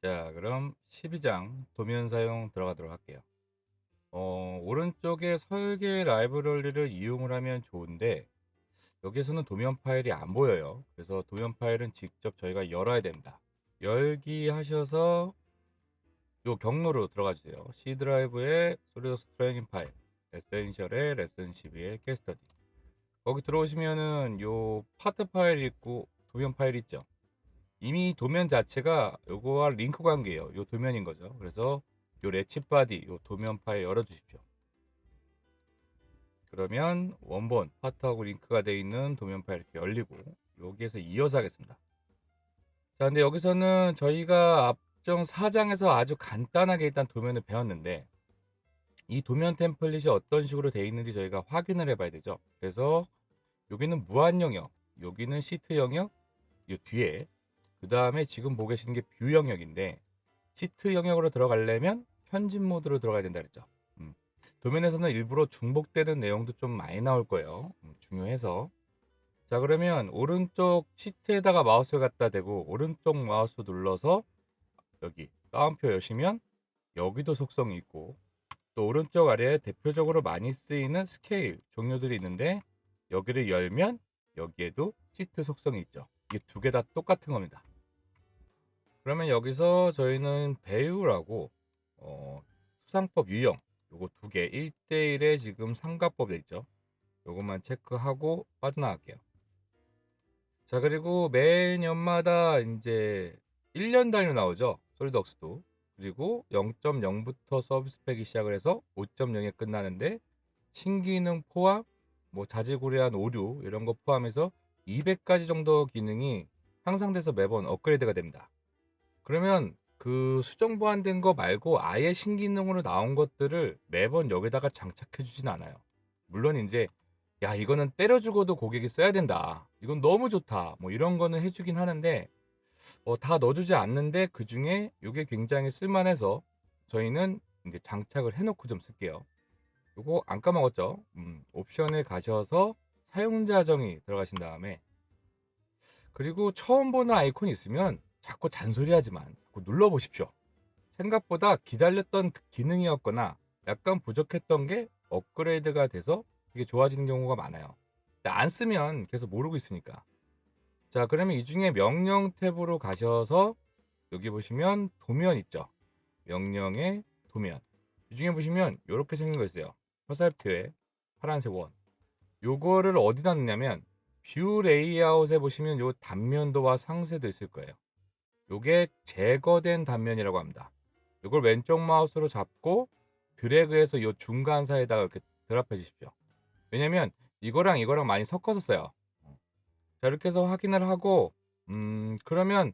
자, 그럼 12장 도면 사용 들어가도록 할게요. 오른쪽에 설계 라이브러리를 이용을 하면 좋은데 여기에서는 도면 파일이 안 보여요. 그래서 도면 파일은 직접 저희가 열어야 됩니다. 열기 하셔서 요 경로로 들어가 주세요. C 드라이브에 솔리드워크 트레이닝 파일, 에센셜에 레슨 12에 케스터디. 거기 들어오시면은 요 파트 파일 있고 도면 파일 있죠. 이미 도면 자체가 요거와 링크 관계예요. 요 도면인 거죠. 그래서 요 레치 바디 요 도면 파일 열어 주십시오. 그러면 원본 파트하고 링크가 되어 있는 도면 파일 이렇게 열리고 여기에서 이어서 하겠습니다. 자, 근데 여기서는 저희가 앞정 4장에서 아주 간단하게 일단 도면을 배웠는데 이 도면 템플릿이 어떤 식으로 되어 있는지 저희가 확인을 해봐야 되죠. 그래서 여기는 무한 영역, 여기는 시트 영역, 이 뒤에 그 다음에 지금 보고 계시는 게 뷰 영역인데 시트 영역으로 들어가려면 편집 모드로 들어가야 된다 그랬죠. 도면에서는 일부러 중복되는 내용도 좀 많이 나올 거예요. 중요해서. 자, 그러면 오른쪽 시트에다가 마우스를 갖다 대고 오른쪽 마우스 눌러서 여기 따옴표 여시면 여기도 속성이 있고 또 오른쪽 아래에 대표적으로 많이 쓰이는 스케일 종류들이 있는데 여기를 열면 여기에도 시트 속성이 있죠. 이게 두 개 다 똑같은 겁니다. 그러면 여기서 저희는 배우라고 수상법 유형 요거 두 개 1대1에 지금 삼가법 돼 있죠. 요것만 체크하고 빠져나갈게요. 자, 그리고 매년마다 이제 1년 단위로 나오죠. 솔리드웍스도. 그리고 0.0부터 서비스 팩이 시작을 해서 5.0에 끝나는데 신기능 포함, 뭐 자질구레한 오류 이런 거 포함해서 200가지 정도 기능이 향상돼서 매번 업그레이드가 됩니다. 그러면 그 수정 보완된 거 말고 아예 신기능으로 나온 것들을 매번 여기다가 장착해 주진 않아요. 물론 이제 야, 이거는 때려 죽어도 고객이 써야 된다. 이건 너무 좋다. 뭐 이런 거는 해주긴 하는데 다 넣어주지 않는데 그 중에 이게 굉장히 쓸만해서 저희는 이제 장착을 해놓고 좀 쓸게요. 요거 안 까먹었죠? 옵션에 가셔서 사용자 정의 들어가신 다음에 그리고 처음 보는 아이콘이 있으면 자꾸 잔소리하지만 자꾸 눌러보십시오. 생각보다 기다렸던 그 기능이었거나 약간 부족했던 게 업그레이드가 돼서 되게 좋아지는 경우가 많아요. 근데 안 쓰면 계속 모르고 있으니까. 자, 그러면 이 중에 명령 탭으로 가셔서 여기 보시면 도면 있죠. 명령의 도면. 이 중에 보시면 이렇게 생긴 거 있어요. 화살표에 파란색 원. 요거를 어디다 넣냐면 뷰 레이아웃에 보시면 요 단면도와 상세도 있을 거예요. 요게 제거된 단면이라고 합니다. 이걸 왼쪽 마우스로 잡고 드래그해서 요 중간 사이에다가 이렇게 드랍해 주십시오. 왜냐면 이거랑 이거랑 많이 섞어서 써요. 자, 이렇게 해서 확인을 하고 그러면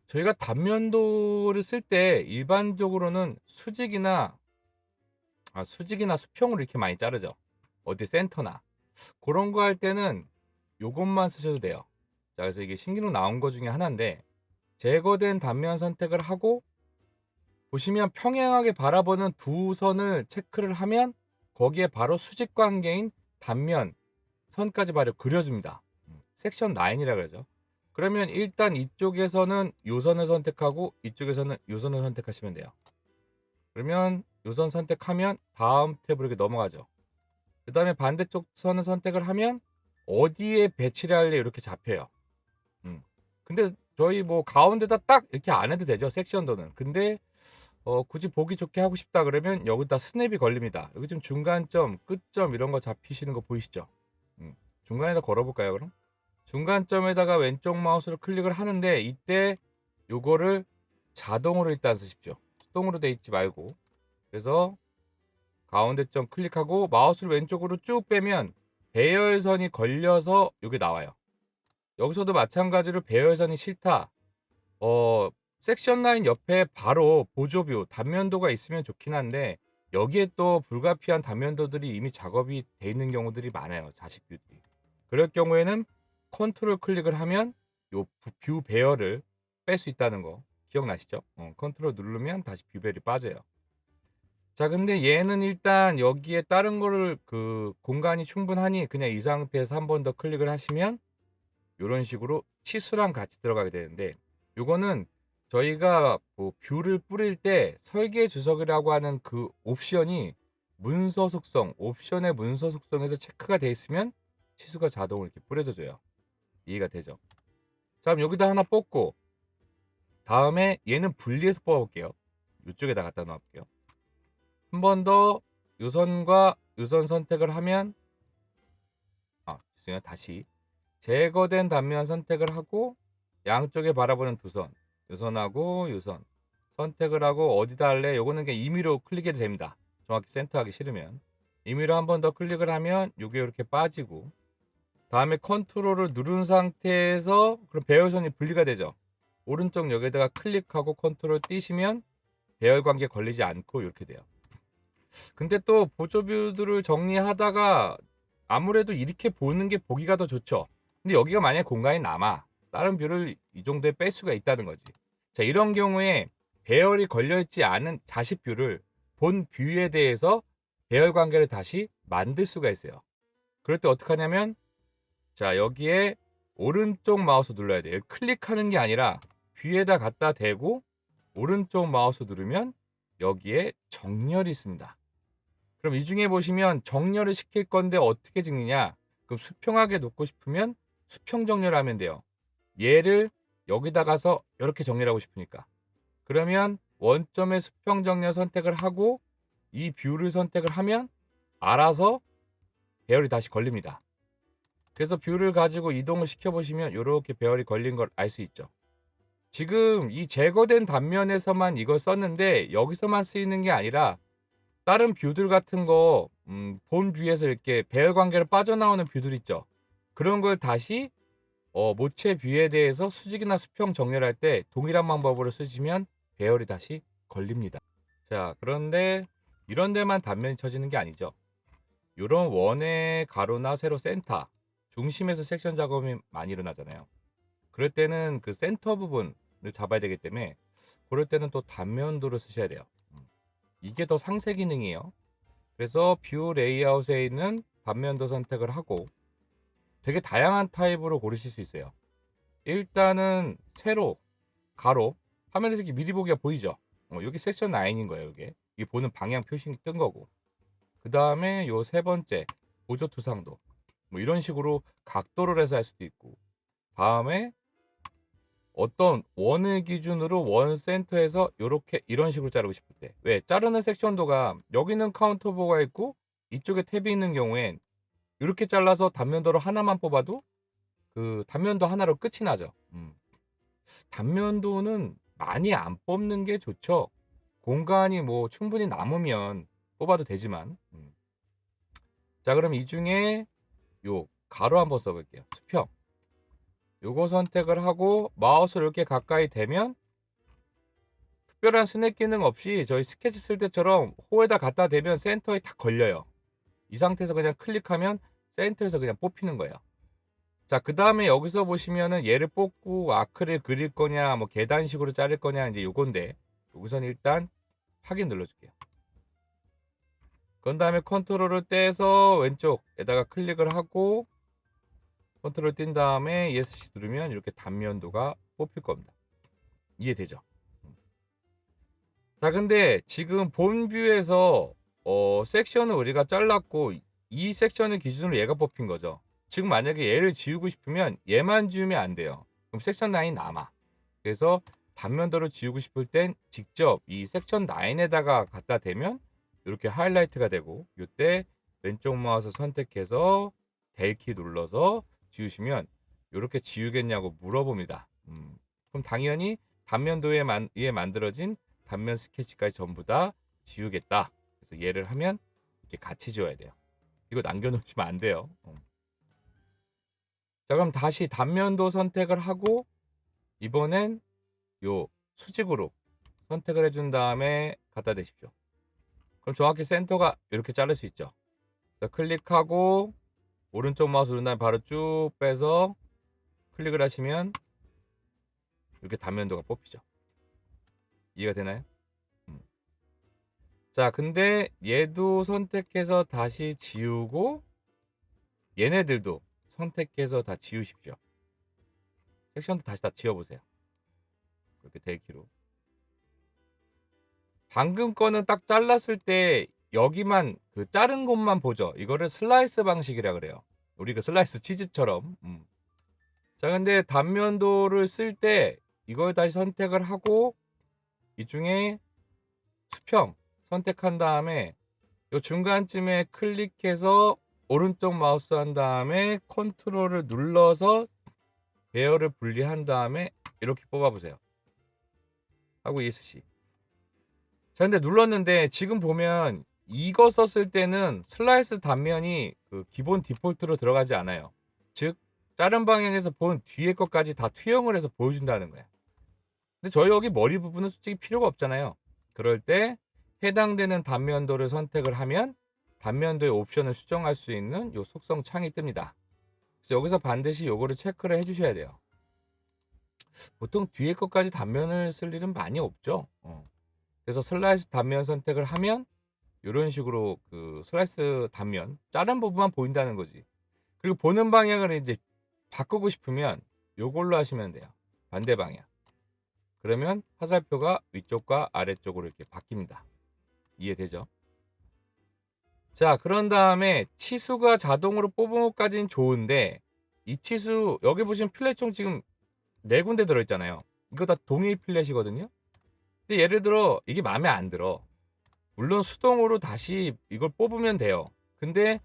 저희가 단면도를 쓸 때 일반적으로는 수직이나 수평으로 이렇게 많이 자르죠. 어디 센터나 그런 거 할 때는 요것만 쓰셔도 돼요. 자, 그래서 이게 신기록 나온 거 중에 하나인데 제거된 단면 선택을 하고 보시면 평행하게 바라보는 두 선을 체크를 하면 거기에 바로 수직 관계인 단면 선까지 바로 그려줍니다. 섹션 9이라 그러죠. 그러면 일단 이쪽에서는 요 선을 선택하고 이쪽에서는 요 선을 선택하시면 돼요. 그러면 요 선 선택하면 다음 탭으로 이렇게 넘어가죠. 그 다음에 반대쪽 선을 선택을 하면 어디에 배치를 할래 이렇게 잡혀요. 근데 저희 뭐 가운데다 딱 이렇게 안 해도 되죠. 섹션도는. 근데 굳이 보기 좋게 하고 싶다 그러면 여기다 스냅이 걸립니다. 여기 지금 중간점, 끝점 이런 거 잡히시는 거 보이시죠? 중간에다 걸어볼까요, 그럼? 중간점에다가 왼쪽 마우스로 클릭을 하는데 이때 요거를 자동으로 일단 쓰십시오. 수동으로 돼 있지 말고. 그래서 가운데 점 클릭하고 마우스를 왼쪽으로 쭉 빼면 배열선이 걸려서 여기 나와요. 여기서도 마찬가지로 배열선이 싫다. 섹션 라인 옆에 바로 보조뷰, 단면도가 있으면 좋긴 한데 여기에 또 불가피한 단면도들이 이미 작업이 돼 있는 경우들이 많아요. 자식 뷰들이. 그럴 경우에는 컨트롤 클릭을 하면 요 뷰 배열을 뺄 수 있다는 거 기억나시죠? 컨트롤 누르면 다시 뷰 배열이 빠져요. 자, 근데 얘는 일단 여기에 다른 거를 그 공간이 충분하니 그냥 이 상태에서 한 번 더 클릭을 하시면 요런 식으로 치수랑 같이 들어가게 되는데 요거는 저희가 뭐 뷰를 뿌릴 때 설계 주석이라고 하는 그 옵션이 문서 속성, 옵션의 문서 속성에서 체크가 돼 있으면 치수가 자동으로 이렇게 뿌려져 줘요. 이해가 되죠? 자, 그럼 여기다 하나 뽑고 다음에 얘는 분리해서 뽑아볼게요. 이쪽에다 갖다 놓을게요. 한 번 더 유선과 유선 선택을 하면 죄송해요. 다시 제거된 단면 선택을 하고 양쪽에 바라보는 두 선, 유선하고 유선 선택을 하고 어디다 할래? 요거는 그냥 임의로 클릭해도 됩니다. 정확히 센터하기 싫으면 임의로 한 번 더 클릭을 하면 요게 이렇게 빠지고 다음에 컨트롤을 누른 상태에서 그럼 배열선이 분리가 되죠. 오른쪽 여기다가 클릭하고 컨트롤 띄시면 배열 관계 걸리지 않고 이렇게 돼요. 근데 또 보조뷰들을 정리하다가 아무래도 이렇게 보는 게 보기가 더 좋죠. 근데 여기가 만약에 공간이 남아 다른 뷰를 이 정도에 뺄 수가 있다는 거지. 자, 이런 경우에 배열이 걸려있지 않은 자식 뷰를 본 뷰에 대해서 배열 관계를 다시 만들 수가 있어요. 그럴 때 어떻게 하냐면 자, 여기에 오른쪽 마우스 눌러야 돼요. 클릭하는 게 아니라 뷰에다 갖다 대고 오른쪽 마우스 누르면 여기에 정렬이 있습니다. 그럼 이 중에 보시면 정렬을 시킬 건데 어떻게 찍느냐? 그럼 수평하게 놓고 싶으면 수평 정렬하면 돼요. 얘를 여기다 가서 이렇게 정렬하고 싶으니까. 그러면 원점의 수평 정렬 선택을 하고 이 뷰를 선택을 하면 알아서 배열이 다시 걸립니다. 그래서 뷰를 가지고 이동을 시켜보시면 이렇게 배열이 걸린 걸 알 수 있죠. 지금 이 제거된 단면에서만 이걸 썼는데 여기서만 쓰이는 게 아니라 다른 뷰들 같은 거 본 뷰에서 이렇게 배열 관계로 빠져나오는 뷰들 있죠. 그런 걸 다시 모체 뷰에 대해서 수직이나 수평 정렬할 때 동일한 방법으로 쓰시면 배열이 다시 걸립니다. 자, 그런데 이런 데만 단면이 쳐지는 게 아니죠. 이런 원의 가로나 세로 센터 중심에서 섹션 작업이 많이 일어나잖아요. 그럴 때는 그 센터 부분을 잡아야 되기 때문에 그럴 때는 또 단면도를 쓰셔야 돼요. 이게 더 상세 기능이에요. 그래서 뷰 레이아웃에 있는 단면도 선택을 하고 되게 다양한 타입으로 고르실 수 있어요. 일단은 세로, 가로 화면에서 이렇게 미리 보기가 보이죠. 여기 섹션 9인 거예요. 이게 보는 방향 표시 뜬 거고. 그 다음에 요 세 번째 보조 투상도 뭐 이런 식으로 각도를 해서 할 수도 있고 다음에 어떤 원을 기준으로 원 센터에서 요렇게 이런 식으로 자르고 싶을 때 왜 자르는 섹션도가 여기는 카운터보가 있고 이쪽에 탭이 있는 경우엔 이렇게 잘라서 단면도로 하나만 뽑아도 그 단면도 하나로 끝이 나죠. 단면도는 많이 안 뽑는 게 좋죠. 공간이 뭐 충분히 남으면 뽑아도 되지만 자, 그럼 이 중에 요 가로 한번 써볼게요. 수평 요거 선택을 하고 마우스를 이렇게 가까이 대면 특별한 스냅 기능 없이 저희 스케치 쓸 때처럼 호에다 갖다 대면 센터에 탁 걸려요. 이 상태에서 그냥 클릭하면 센터에서 그냥 뽑히는 거예요. 자, 그 다음에 여기서 보시면은 얘를 뽑고 아크를 그릴 거냐 뭐 계단식으로 자를 거냐 이제 요건데 여기서는 일단 확인 눌러줄게요. 그 다음에 컨트롤을 떼서 왼쪽에다가 클릭을 하고 컨트롤 띈 다음에 ESC 누르면 이렇게 단면도가 뽑힐 겁니다. 이해되죠? 자, 근데 지금 본 뷰에서 섹션을 우리가 잘랐고 이 섹션을 기준으로 얘가 뽑힌 거죠. 지금 만약에 얘를 지우고 싶으면 얘만 지우면 안 돼요. 그럼 섹션 라인이 남아. 그래서 단면도를 지우고 싶을 땐 직접 이 섹션 라인에다가 갖다 대면 이렇게 하이라이트가 되고 이때 왼쪽 마우스 선택해서 델키 눌러서 지우시면 이렇게 지우겠냐고 물어봅니다. 그럼 당연히 단면도에 의해 만들어진 단면 스케치까지 전부 다 지우겠다. 그래서 얘를 하면 이렇게 같이 지워야 돼요. 이거 남겨놓으시면 안 돼요. 자, 그럼 다시 단면도 선택을 하고 이번엔 요 수직으로 선택을 해준 다음에 갖다 대십시오. 그럼 정확히 센터가 이렇게 자를 수 있죠. 그래서 클릭하고 오른쪽 마우스 누른 다음에 바로 쭉 빼서 클릭을 하시면 이렇게 단면도가 뽑히죠. 이해가 되나요? 자, 근데 얘도 선택해서 다시 지우고 얘네들도 선택해서 다 지우십시오. 섹션도 다시 다 지워보세요. 이렇게 대기로. 방금 거는 딱 잘랐을 때 여기만 그 자른 곳만 보죠. 이거를 슬라이스 방식이라 그래요. 우리 그 슬라이스 치즈처럼. 자, 근데 단면도를 쓸 때 이걸 다시 선택을 하고 이 중에 수평 선택한 다음에 요 중간쯤에 클릭해서 오른쪽 마우스 한 다음에 컨트롤을 눌러서 배열을 분리한 다음에 이렇게 뽑아보세요. 하고 ESC. 자, 근데 눌렀는데 지금 보면 이거 썼을 때는 슬라이스 단면이 그 기본 디폴트로 들어가지 않아요. 즉 자른 방향에서 본 뒤에 것까지 다 투영을 해서 보여준다는 거야. 근데 저희 여기 머리 부분은 솔직히 필요가 없잖아요. 그럴 때 해당되는 단면도를 선택을 하면 단면도의 옵션을 수정할 수 있는 요 속성 창이 뜹니다. 그래서 여기서 반드시 요거를 체크를 해주셔야 돼요. 보통 뒤에 것까지 단면을 쓸 일은 많이 없죠. 그래서 슬라이스 단면 선택을 하면 이런 식으로 그 슬라이스 단면 자른 부분만 보인다는 거지. 그리고 보는 방향을 이제 바꾸고 싶으면 요걸로 하시면 돼요. 반대 방향. 그러면 화살표가 위쪽과 아래쪽으로 이렇게 바뀝니다. 이해되죠? 자, 그런 다음에 치수가 자동으로 뽑은 것까지는 좋은데 이 치수 여기 보시면 필렛총 지금 4군데 들어있잖아요. 이거 다 동일 필렛이거든요. 근데 예를 들어 이게 마음에 안 들어. 물론 수동으로 다시 이걸 뽑으면 돼요. 근데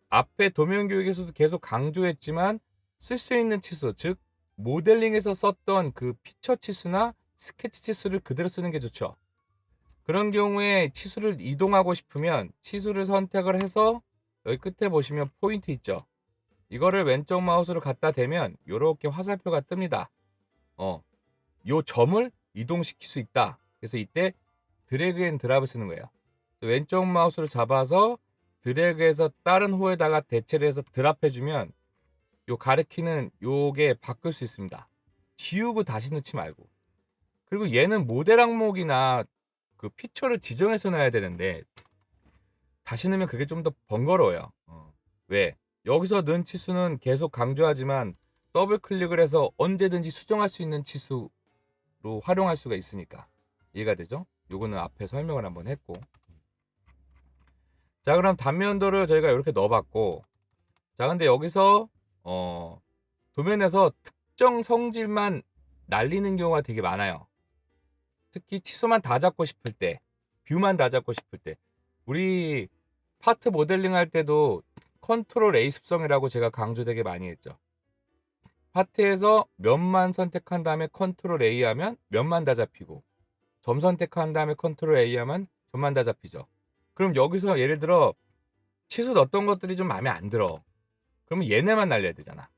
앞에 도면 교육에서도 계속 강조했지만 쓸 수 있는 치수, 즉 모델링에서 썼던 그 피처 치수나 스케치 치수를 그대로 쓰는 게 좋죠. 그런 경우에 치수를 이동하고 싶으면 치수를 선택을 해서 여기 끝에 보시면 포인트 있죠. 이거를 왼쪽 마우스로 갖다 대면 이렇게 화살표가 뜹니다. 요 점을 이동시킬 수 있다. 그래서 이때 드래그 앤 드랍을 쓰는 거예요. 왼쪽 마우스로 잡아서 드래그해서 다른 호에다가 대체를 해서 드랍해주면 요 가리키는 요게 바꿀 수 있습니다. 지우고 다시 넣지 말고. 그리고 얘는 모델 항목이나 그 피처를 지정해서 놔야 되는데 다시 넣으면 그게 좀 더 번거로워요. 왜? 여기서 넣은 치수는 계속 강조하지만 더블 클릭을 해서 언제든지 수정할 수 있는 치수로 활용할 수가 있으니까. 이해가 되죠? 요거는 앞에 설명을 한번 했고. 자, 그럼 단면도를 저희가 이렇게 넣어봤고, 자, 근데 여기서 도면에서 특정 성질만 날리는 경우가 되게 많아요. 특히 치수만 다 잡고 싶을 때, 뷰만 다 잡고 싶을 때, 우리 파트 모델링 할 때도 컨트롤 A 습성이라고 제가 강조 되게 많이 했죠. 파트에서 면만 선택한 다음에 컨트롤 A 하면 면만 다 잡히고, 점 선택한 다음에 컨트롤 A 하면 점만 다 잡히죠. 그럼 여기서 예를 들어 치수 넣었던 것들이 좀 마음에 안 들어. 그러면 얘네만 날려야 되잖아.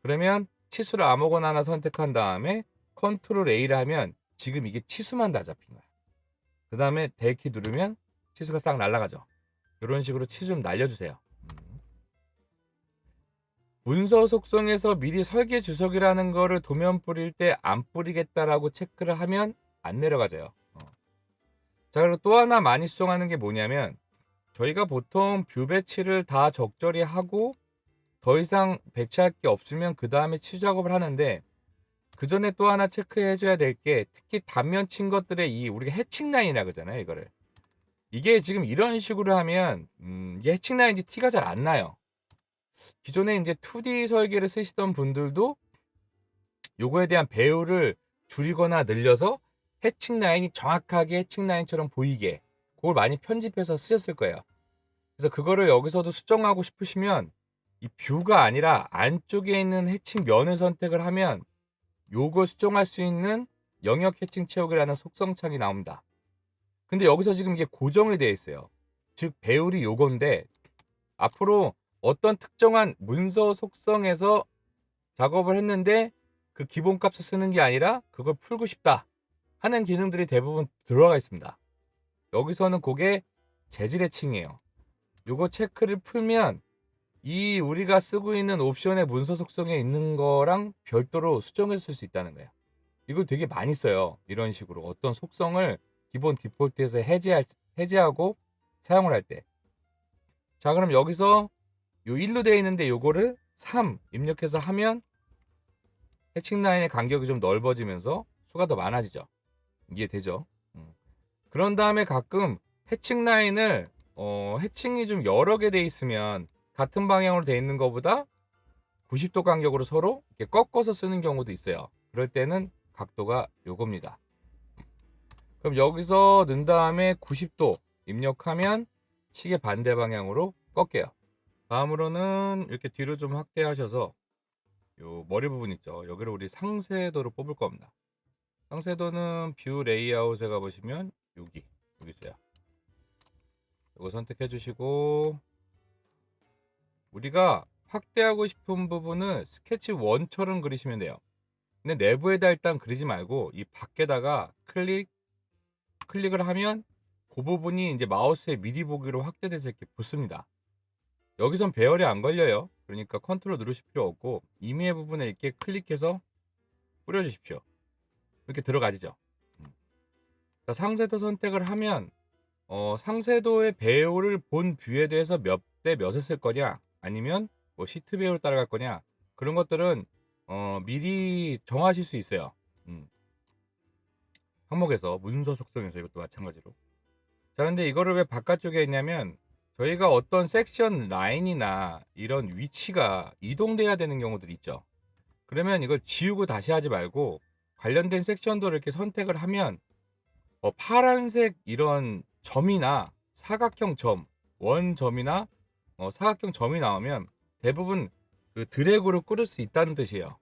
그러면 치수를 아무거나 하나 선택한 다음에 컨트롤 A를 하면 지금 이게 치수만 다 잡힌 거야. 그 다음에 델키 누르면 치수가 싹 날아가죠. 이런 식으로 치수 좀 날려주세요. 문서 속성에서 미리 설계 주석이라는 거를 도면 뿌릴 때 안 뿌리겠다라고 체크를 하면 안 내려가져요. 자, 그리고 또 하나 많이 수정하는 게 뭐냐면 저희가 보통 뷰 배치를 다 적절히 하고 더 이상 배치할 게 없으면 그 다음에 치수 작업을 하는데 그 전에 또 하나 체크해 줘야 될 게 특히 단면 친 것들의 이 우리가 해칭 라인이라 그러잖아요. 이거를 이게 지금 이런 식으로 하면 이게 해칭 라인인지 티가 잘 안 나요. 기존에 이제 2D 설계를 쓰시던 분들도 요거에 대한 배우를 줄이거나 늘려서 해칭 라인이 정확하게 해칭 라인처럼 보이게 그걸 많이 편집해서 쓰셨을 거예요. 그래서 그거를 여기서도 수정하고 싶으시면 이 뷰가 아니라 안쪽에 있는 해칭 면을 선택을 하면 요걸 수정할 수 있는 영역 해칭 채우기라는 속성 창이 나옵니다. 근데 여기서 지금 이게 고정이 되어 있어요. 즉 배율이 요건데 앞으로 어떤 특정한 문서 속성에서 작업을 했는데 그 기본값을 쓰는 게 아니라 그걸 풀고 싶다 하는 기능들이 대부분 들어가 있습니다. 여기서는 그게 재질 해칭이에요. 요거 체크를 풀면 이 우리가 쓰고 있는 옵션의 문서 속성에 있는 거랑 별도로 수정해서 쓸 수 있다는 거예요. 이걸 되게 많이 써요. 이런 식으로 어떤 속성을 기본 디폴트에서 해제하고 사용을 할 때. 자, 그럼 여기서 요 1로 되어 있는데 요거를 3 입력해서 하면 해칭 라인의 간격이 좀 넓어지면서 수가 더 많아지죠. 이해되죠? 그런 다음에 가끔 해칭 라인을 해칭이 좀 여러 개 돼 있으면 같은 방향으로 돼 있는 것보다 90도 간격으로 서로 이렇게 꺾어서 쓰는 경우도 있어요. 그럴 때는 각도가 요겁니다. 그럼 여기서 넣은 다음에 90도 입력하면 시계 반대 방향으로 꺾여요. 다음으로는 이렇게 뒤로 좀 확대하셔서 요 머리 부분 있죠. 여기를 우리 상세도로 뽑을 겁니다. 상세도는 뷰 레이아웃에 가보시면 여기 있어요. 이거 선택해 주시고 우리가 확대하고 싶은 부분은 스케치 1처럼 그리시면 돼요. 근데 내부에다 일단 그리지 말고 이 밖에다가 클릭을 하면 그 부분이 이제 마우스의 미리 보기로 확대돼서 이렇게 붙습니다. 여기선 배열이 안 걸려요. 그러니까 컨트롤 누르실 필요 없고 임의의 부분에 이렇게 클릭해서 뿌려주십시오. 이렇게 들어가지죠. 자, 상세도 선택을 하면 상세도의 배열을 본 뷰에 대해서 몇 대 몇을 쓸 거냐 아니면 뭐 시트 배열을 따라갈 거냐 그런 것들은 미리 정하실 수 있어요. 항목에서 문서 속성에서 이것도 마찬가지로. 자, 근데 이거를 왜 바깥쪽에 있냐면 저희가 어떤 섹션 라인이나 이런 위치가 이동돼야 되는 경우들이 있죠. 그러면 이걸 지우고 다시 하지 말고 관련된 섹션도 이렇게 선택을 하면 파란색 이런 점이나 사각형 점, 원점이나 사각형 점이 나오면 대부분 그 드래그로 끌을 수 있다는 뜻이에요.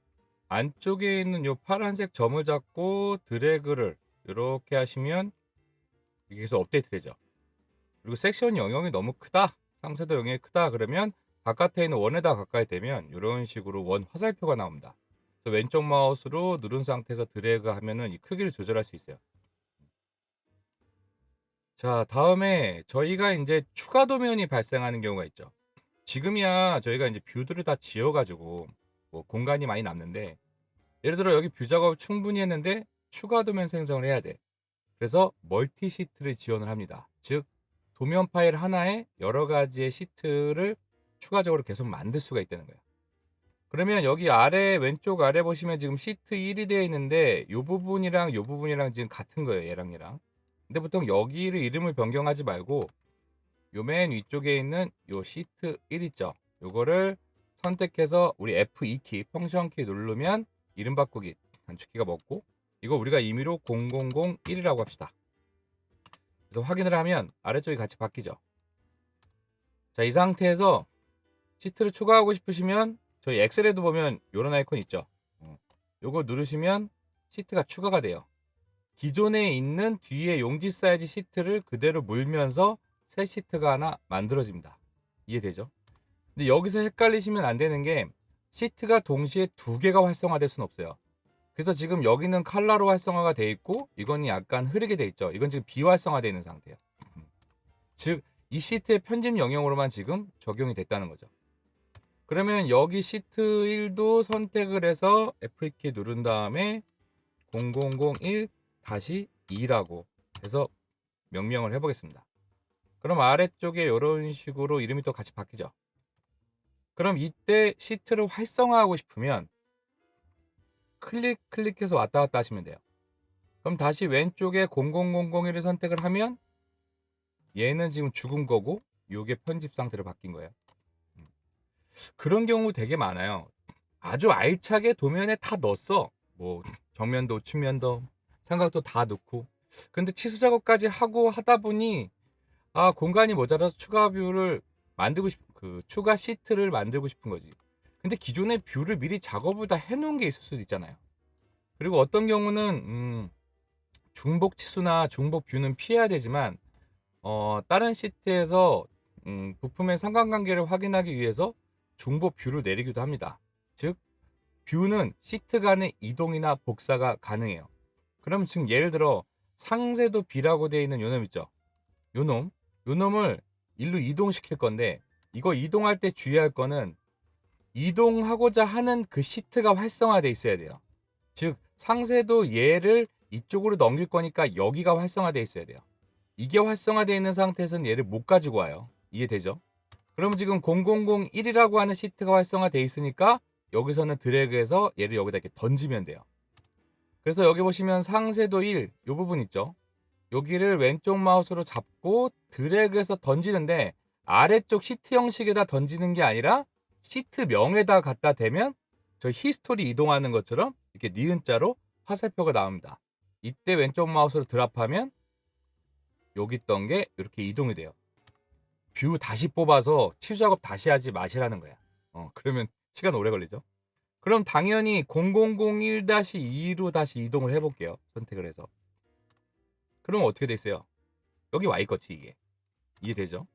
안쪽에 있는 요 파란색 점을 잡고 드래그를 이렇게 하시면 이게 계속 업데이트 되죠. 그리고 섹션 영역이 너무 크다, 상세도 영역이 크다 그러면 바깥에 있는 원에다 가까이 되면 이런 식으로 원 화살표가 나옵니다. 그래서 왼쪽 마우스로 누른 상태에서 드래그 하면은 이 크기를 조절할 수 있어요. 자, 다음에 저희가 이제 추가 도면이 발생하는 경우가 있죠. 지금이야 저희가 이제 뷰들을 다 지어가지고 뭐 공간이 많이 남는데 예를 들어 여기 뷰 작업을 충분히 했는데 추가 도면 생성을 해야 돼. 그래서 멀티 시트를 지원을 합니다. 즉 도면 파일 하나에 여러 가지의 시트를 추가적으로 계속 만들 수가 있다는 거예요. 그러면 여기 아래 왼쪽 아래 보시면 지금 시트 1이 되어 있는데 이 부분이랑 이 부분이랑 지금 같은 거예요. 얘랑. 근데 보통 여기를 이름을 변경하지 말고 요 맨 위쪽에 있는 요 시트 1 있죠. 요거를 선택해서 우리 F2키 펑션 키 누르면 이름 바꾸기 단축키가 먹고 이거 우리가 임의로 0001이라고 합시다. 그래서 확인을 하면 아래쪽이 같이 바뀌죠. 자, 이 상태에서 시트를 추가하고 싶으시면 저희 엑셀에도 보면 요런 아이콘 있죠. 요거 누르시면 시트가 추가가 돼요. 기존에 있는 뒤에 용지 사이즈 시트를 그대로 물면서 새 시트가 하나 만들어집니다. 이해되죠? 근데 여기서 헷갈리시면 안 되는 게 시트가 동시에 두 개가 활성화될 수는 없어요. 그래서 지금 여기는 칼라로 활성화가 돼 있고 이건 약간 흐리게 돼 있죠. 이건 지금 비활성화되어 있는 상태예요. 즉 이 시트의 편집 영역으로만 지금 적용이 됐다는 거죠. 그러면 여기 시트 1도 선택을 해서 F2키 누른 다음에 0001-2라고 해서 명명을 해보겠습니다. 그럼 아래쪽에 이런 식으로 이름이 또 같이 바뀌죠. 그럼 이때 시트를 활성화하고 싶으면 클릭해서 왔다 갔다 하시면 돼요. 그럼 다시 왼쪽에 00001을 선택을 하면 얘는 지금 죽은 거고 요게 편집 상태로 바뀐 거예요. 그런 경우 되게 많아요. 아주 알차게 도면에 다 넣었어. 뭐 정면도 측면도 삼각도 다 넣고 근데 치수 작업까지 하고 하다 보니 공간이 모자라서 추가 뷰를 만들고 추가 시트를 만들고 싶은 거지. 근데 기존의 뷰를 미리 작업을 다 해놓은 게 있을 수도 있잖아요. 그리고 어떤 경우는 중복 치수나 중복 뷰는 피해야 되지만 다른 시트에서 부품의 상관관계를 확인하기 위해서 중복 뷰를 내리기도 합니다. 즉 뷰는 시트 간의 이동이나 복사가 가능해요. 그럼 지금 예를 들어 상세도 B라고 되어 있는 요놈 있죠. 요놈을 일로 이동시킬 건데 이거 이동할 때 주의할 거는 이동하고자 하는 그 시트가 활성화되어 있어야 돼요. 즉 상세도 얘를 이쪽으로 넘길 거니까 여기가 활성화되어 있어야 돼요. 이게 활성화되어 있는 상태에서는 얘를 못 가지고 와요. 이해되죠? 그러면 지금 0001이라고 하는 시트가 활성화되어 있으니까 여기서는 드래그해서 얘를 여기다 이렇게 던지면 돼요. 그래서 여기 보시면 상세도 1, 요 부분 있죠. 여기를 왼쪽 마우스로 잡고 드래그해서 던지는데 아래쪽 시트 형식에다 던지는 게 아니라 시트명에다 갖다 대면 저 히스토리 이동하는 것처럼 이렇게 니은자로 화살표가 나옵니다. 이때 왼쪽 마우스로 드랍하면 여기 있던 게 이렇게 이동이 돼요. 뷰 다시 뽑아서 치유 작업 다시 하지 마시라는 거야. 그러면 시간 오래 걸리죠. 그럼 당연히 0001-2로 다시 이동을 해볼게요. 선택을 해서. 그럼 어떻게 돼 있어요? 여기 와 있겠지 이게. 이해되죠?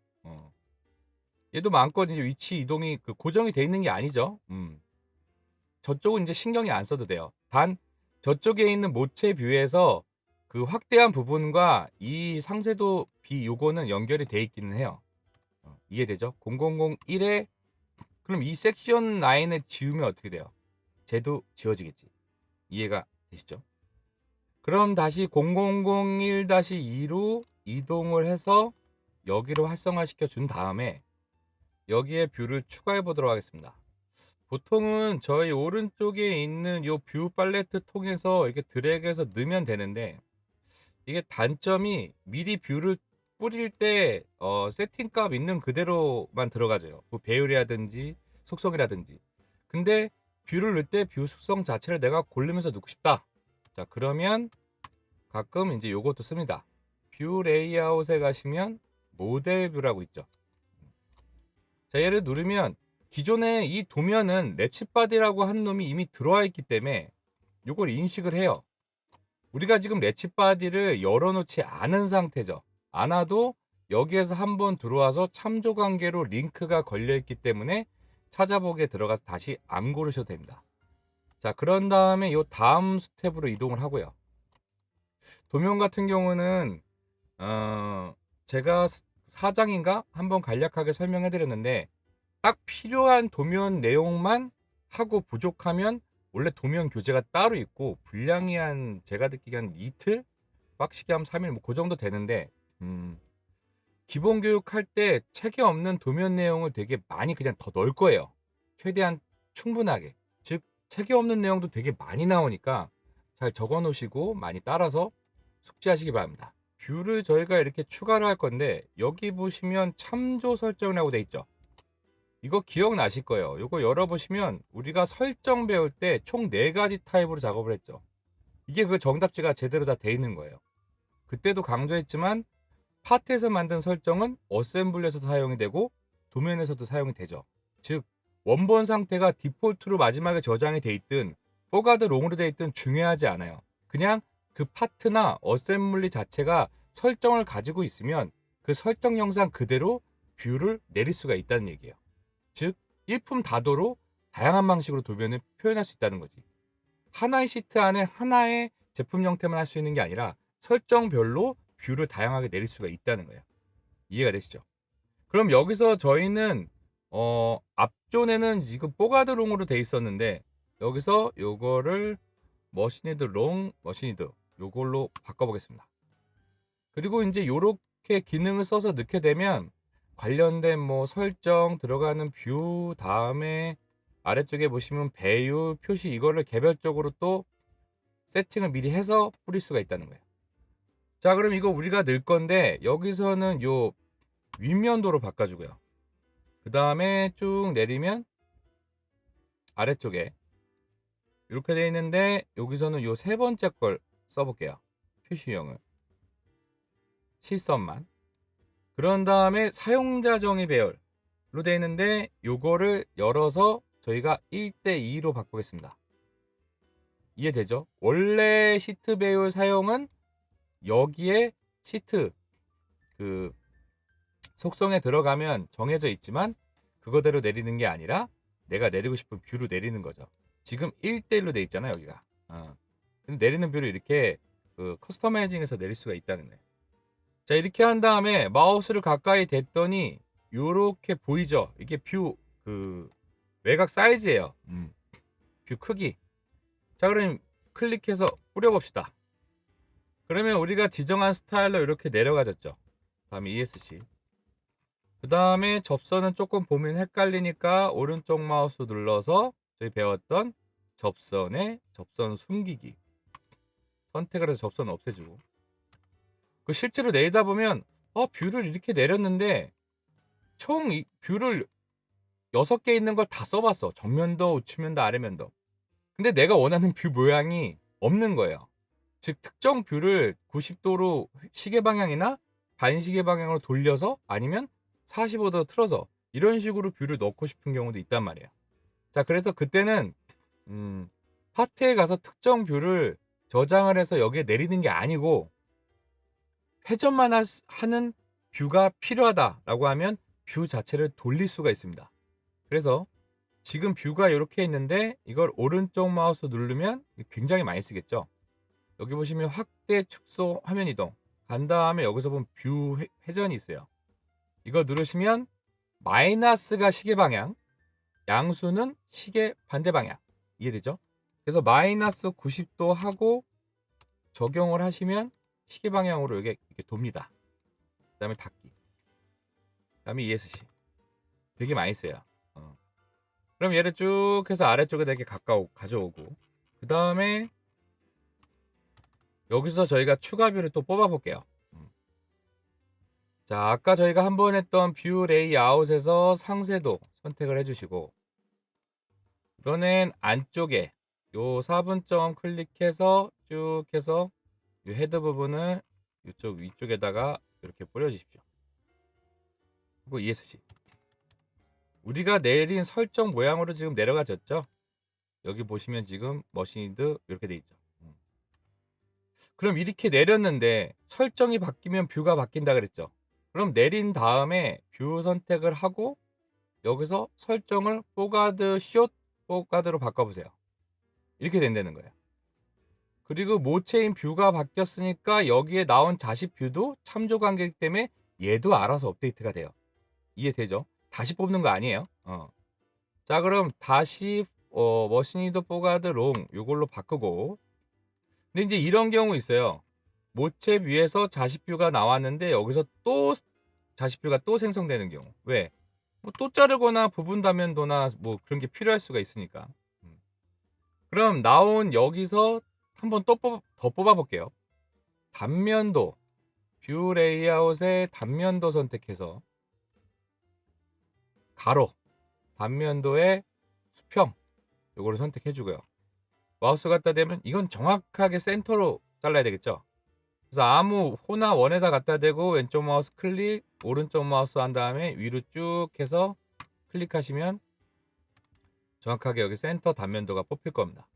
얘도 마음껏 이제 위치 이동이 고정이 돼 있는 게 아니죠. 저쪽은 이제 신경이 안 써도 돼요. 단 저쪽에 있는 모체 뷰에서 그 확대한 부분과 이 상세도 B 요거는 연결이 돼 있기는 해요. 이해되죠? 0001에 그럼 이 섹션 라인을 지우면 어떻게 돼요? 쟤도 지워지겠지. 이해가 되시죠? 그럼 다시 0001-2로 이동을 해서 여기로 활성화시켜 준 다음에 여기에 뷰를 추가해 보도록 하겠습니다. 보통은 저희 오른쪽에 있는 요 뷰 팔레트 통해서 이렇게 드래그해서 넣으면 되는데 이게 단점이 미리 뷰를 뿌릴 때 세팅값 있는 그대로만 들어가져요. 뭐 배율이라든지 속성이라든지. 근데 뷰를 넣을 때 뷰 속성 자체를 내가 고르면서 넣고 싶다. 자, 그러면 가끔 이제 요것도 씁니다. 뷰 레이아웃에 가시면 모델 뷰라고 있죠. 자, 얘를 누르면 기존에 이 도면은 렛츠바디라고 한 놈이 이미 들어와 있기 때문에 요걸 인식을 해요. 우리가 지금 렛츠바디를 열어놓지 않은 상태죠. 않아도 여기에서 한번 들어와서 참조 관계로 링크가 걸려 있기 때문에 찾아보기에 들어가서 다시 안 고르셔도 됩니다. 자, 그런 다음에 요 다음 스텝으로 이동을 하고요. 도면 같은 경우는 제가 4장인가 한번 간략하게 설명해 드렸는데 딱 필요한 도면 내용만 하고 부족하면 원래 도면 교재가 따로 있고 분량이 제가 듣기에 한 이틀? 빡시게 하면 3일 뭐 그 정도 되는데 기본 교육할 때 책에 없는 도면 내용을 되게 많이 그냥 더 넣을 거예요. 최대한 충분하게. 즉 책에 없는 내용도 되게 많이 나오니까 잘 적어 놓으시고 많이 따라서 숙지하시기 바랍니다. 뷰를 저희가 이렇게 추가를 할 건데 여기 보시면 참조 설정이라고 돼 있죠. 이거 기억나실 거예요. 이거 열어보시면 우리가 설정 배울 때 총 4가지 타입으로 작업을 했죠. 이게 그 정답지가 제대로 다 돼 있는 거예요. 그때도 강조했지만 파트에서 만든 설정은 어셈블리에서도 사용이 되고 도면에서도 사용이 되죠. 즉 원본 상태가 디폴트로 마지막에 저장이 돼 있든 포가드 롱으로 돼 있든 중요하지 않아요. 그냥 그 파트나 어셈블리 자체가 설정을 가지고 있으면 그 설정 영상 그대로 뷰를 내릴 수가 있다는 얘기예요. 즉 일품다도로 다양한 방식으로 도면을 표현할 수 있다는 거지. 하나의 시트 안에 하나의 제품 형태만 할 수 있는 게 아니라 설정별로 뷰를 다양하게 내릴 수가 있다는 거예요. 이해가 되시죠? 그럼 여기서 저희는 앞존에는 지금 포가드롱으로 돼 있었는데 여기서 요거를 머신이드 롱 머신이드 요걸로 바꿔보겠습니다. 그리고 이제 요렇게 기능을 써서 넣게 되면 관련된 뭐 설정 들어가는 뷰 다음에 아래쪽에 보시면 배율 표시 이거를 개별적으로 또 세팅을 미리 해서 뿌릴 수가 있다는 거예요. 자, 그럼 이거 우리가 넣을 건데 여기서는 요 윗면도로 바꿔주고요. 그 다음에 쭉 내리면 아래쪽에 이렇게 되어 있는데 여기서는 요 세 번째 걸 써볼게요. 표시형을 실선만. 그런 다음에 사용자 정의 배열로 되어 있는데 요거를 열어서 저희가 1:2로 바꾸겠습니다. 이해되죠? 원래 시트 배열 사용은 여기에 시트 그 속성에 들어가면 정해져 있지만 그거대로 내리는 게 아니라 내가 내리고 싶은 뷰로 내리는 거죠. 지금 1:1로 돼 있잖아요, 여기가. 근데 내리는 뷰를 이렇게 커스터마이징해서 내릴 수가 있다는 거예요. 자, 이렇게 한 다음에 마우스를 가까이 댔더니 요렇게 보이죠? 이게 뷰 외곽 사이즈예요. 뷰 크기. 자, 그럼 클릭해서 뿌려봅시다. 그러면 우리가 지정한 스타일로 이렇게 내려가졌죠. 다음에 ESC. 그 다음에 접선은 조금 보면 헷갈리니까 오른쪽 마우스 눌러서 저희 배웠던 접선에 접선 숨기기. 선택을 해서 접선을 없애주고. 그 실제로 내리다 보면 뷰를 이렇게 내렸는데 총 이 뷰를 6개 있는 걸 다 써 봤어. 정면도, 우측면도, 아래면도. 근데 내가 원하는 뷰 모양이 없는 거예요. 즉 특정 뷰를 90도로 시계 방향이나 반시계 방향으로 돌려서 아니면 45도 틀어서 이런 식으로 뷰를 넣고 싶은 경우도 있단 말이에요. 자, 그래서 그때는 파트에 가서 특정 뷰를 저장을 해서 여기에 내리는 게 아니고 회전만 하는 뷰가 필요하다라고 하면 뷰 자체를 돌릴 수가 있습니다. 그래서 지금 뷰가 이렇게 있는데 이걸 오른쪽 마우스 누르면 굉장히 많이 쓰겠죠. 여기 보시면 확대, 축소, 화면 이동 간 다음에 여기서 보면 뷰 회전이 있어요. 이거 누르시면 마이너스가 시계 방향, 양수는 시계 반대 방향. 이해되죠? 그래서 마이너스 90도 하고 적용을 하시면 시계 방향으로 이게 이렇게 돕니다. 그 다음에 닫기. 그 다음에 ESC. 되게 많이 써요. 그럼 얘를 쭉 해서 아래쪽에다 이렇게 가져오고 그 다음에 여기서 저희가 추가 뷰를 또 뽑아 볼게요. 자, 아까 저희가 한번 했던 뷰 레이아웃에서 상세도 선택을 해주시고 이번엔 안쪽에 요 4분점 클릭해서 쭉 해서 이 헤드 부분을 이쪽 위쪽에다가 이렇게 뿌려주십시오. 그리고 ESC. 우리가 내린 설정 모양으로 지금 내려가졌죠? 여기 보시면 지금 머신드 이렇게 돼 있죠. 그럼 이렇게 내렸는데 설정이 바뀌면 뷰가 바뀐다 그랬죠? 그럼 내린 다음에 뷰 선택을 하고 여기서 설정을 포가드 숏 포가드로 바꿔보세요. 이렇게 된다는 거예요. 그리고 모체인 뷰가 바뀌었으니까 여기에 나온 자식 뷰도 참조 관계이기 때문에 얘도 알아서 업데이트가 돼요. 이해되죠? 다시 뽑는 거 아니에요. 자, 그럼 다시 머신이더 포가드 롱 이걸로 바꾸고. 근데 이제 이런 경우 있어요. 모체 뷰에서 자식 뷰가 나왔는데 여기서 또 자식 뷰가 또 생성되는 경우. 왜? 뭐 또 자르거나 부분 단면도나 뭐 그런 게 필요할 수가 있으니까. 그럼 나온 여기서 한번 또 더 뽑아 볼게요. 단면도 뷰 레이아웃의 단면도 선택해서 가로 단면도의 수평 요거를 선택해 주고요. 마우스 갖다 대면 이건 정확하게 센터로 잘라야 되겠죠. 그래서 아무 호나 원에다 갖다 대고 왼쪽 마우스 클릭 오른쪽 마우스 한 다음에 위로 쭉 해서 클릭하시면 정확하게 여기 센터 단면도가 뽑힐 겁니다.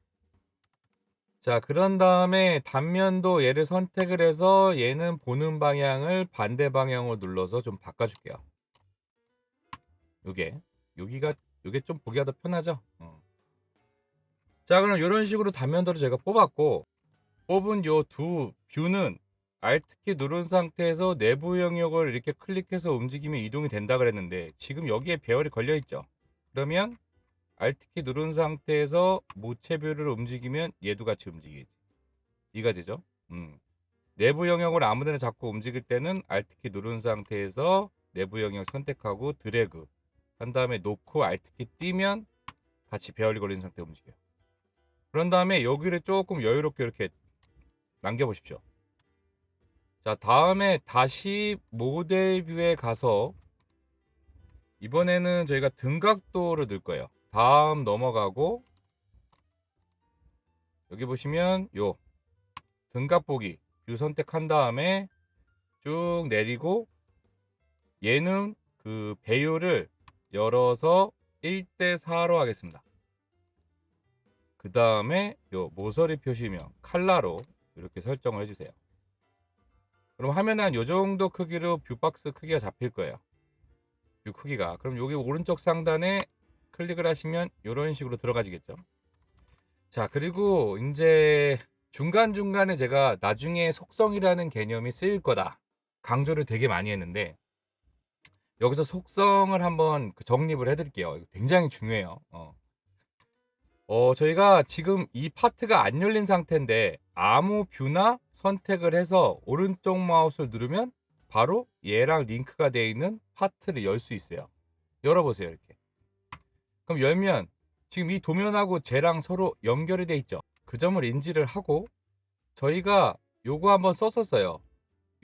자, 그런 다음에 단면도 얘를 선택을 해서 얘는 보는 방향을 반대 방향으로 눌러서 좀 바꿔줄게요. 요게 좀 보기가 더 편하죠? 자, 그럼 이런 식으로 단면도를 제가 뽑았고 뽑은 요 두 뷰는 Alt키 누른 상태에서 내부 영역을 이렇게 클릭해서 움직이면 이동이 된다 그랬는데 지금 여기에 배열이 걸려 있죠. 그러면 Alt키 누른 상태에서 모체 뷰를 움직이면 얘도 같이 움직이지. 이가 되죠. 내부 영역을 아무데나 잡고 움직일 때는 Alt키 누른 상태에서 내부 영역 선택하고 드래그 한 다음에 놓고 Alt키 띄면 같이 배열이 걸린 상태로 움직여요. 그런 다음에 여기를 조금 여유롭게 이렇게 남겨보십시오. 자, 다음에 다시 모델 뷰에 가서 이번에는 저희가 등각도를 넣을 거예요. 다음 넘어가고 여기 보시면 요 등각 보기 뷰 선택한 다음에 쭉 내리고 얘는 그 배율을 열어서 1:4로 하겠습니다. 그 다음에 요 모서리 표시명 칼라로 이렇게 설정을 해주세요. 그럼 화면에 한 요 정도 크기로 뷰박스 크기가 잡힐 거예요. 뷰 크기가. 그럼 여기 오른쪽 상단에 클릭을 하시면 이런 식으로 들어가지겠죠. 자, 그리고 이제 중간중간에 제가 나중에 속성이라는 개념이 쓰일 거다 강조를 되게 많이 했는데 여기서 속성을 한번 정립을 해드릴게요. 이거 굉장히 중요해요. 저희가 지금 이 파트가 안 열린 상태인데 아무 뷰나 선택을 해서 오른쪽 마우스를 누르면 바로 얘랑 링크가 되어 있는 파트를 열 수 있어요. 열어보세요. 이렇게. 그럼 열면 지금 이 도면하고 쟤랑 서로 연결이 돼 있죠. 그 점을 인지를 하고 저희가 요거 한번 썼었어요.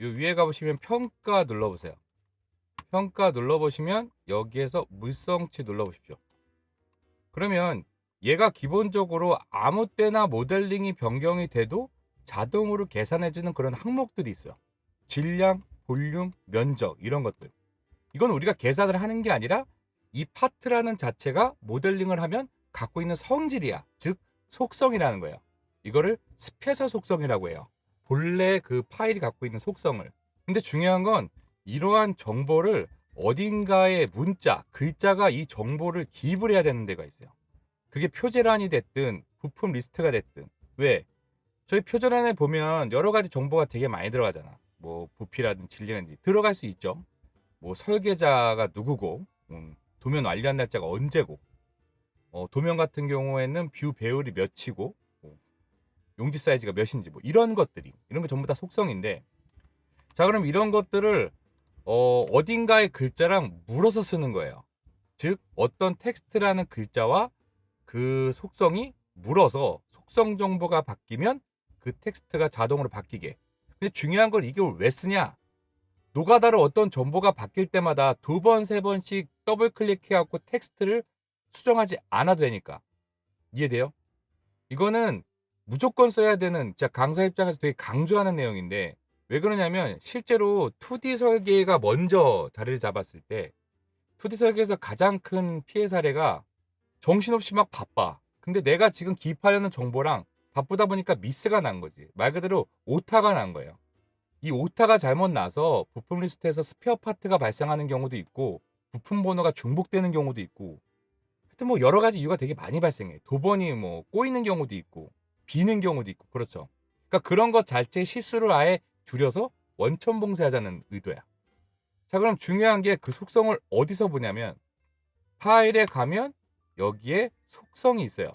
요 위에 가보시면 평가 눌러보세요. 평가 눌러보시면 여기에서 물성치 눌러보십시오. 그러면 얘가 기본적으로 아무 때나 모델링이 변경이 돼도 자동으로 계산해주는 그런 항목들이 있어요. 질량, 볼륨, 면적 이런 것들. 이건 우리가 계산을 하는 게 아니라 이 파트라는 자체가 모델링을 하면 갖고 있는 성질이야. 즉 속성이라는 거예요. 이거를 스페셜 속성이라고 해요. 본래 그 파일이 갖고 있는 속성을. 근데 중요한 건 이러한 정보를 어딘가에 문자, 글자가 이 정보를 기입을 해야 되는 데가 있어요. 그게 표제란이 됐든 부품 리스트가 됐든. 왜? 저희 표제란에 보면 여러 가지 정보가 되게 많이 들어가잖아. 뭐 부피라든지 질량인지 들어갈 수 있죠. 뭐 설계자가 누구고, 도면 완료한 날짜가 언제고, 도면 같은 경우에는 뷰 배율이 몇이고, 용지 사이즈가 몇인지 뭐 이런 것들이, 이런 게 전부 다 속성인데, 자 그럼 이런 것들을 어딘가의 글자랑 물어서 쓰는 거예요. 즉 어떤 텍스트라는 글자와 그 속성이 물어서 속성 정보가 바뀌면 그 텍스트가 자동으로 바뀌게. 근데 중요한 건 이걸 왜 쓰냐? 노가다로 어떤 정보가 바뀔 때마다 두 번, 세 번씩 더블 클릭해갖고 텍스트를 수정하지 않아도 되니까. 이해돼요? 이거는 무조건 써야 되는, 진짜 강사 입장에서 되게 강조하는 내용인데, 왜 그러냐면 실제로 2D 설계가 먼저 자리를 잡았을 때 2D 설계에서 가장 큰 피해 사례가 정신없이 막 바빠. 근데 내가 지금 기입하려는 정보랑 바쁘다 보니까 미스가 난 거지. 말 그대로 오타가 난 거예요. 이 오타가 잘못 나서 부품 리스트에서 스페어 파트가 발생하는 경우도 있고, 부품 번호가 중복되는 경우도 있고, 하여튼 뭐 여러 가지 이유가 되게 많이 발생해. 도번이 뭐 꼬이는 경우도 있고, 비는 경우도 있고, 그렇죠. 그러니까 그런 것 자체 실수를 아예 줄여서 원천 봉쇄하자는 의도야. 자, 그럼 중요한 게 그 속성을 어디서 보냐면, 파일에 가면 여기에 속성이 있어요.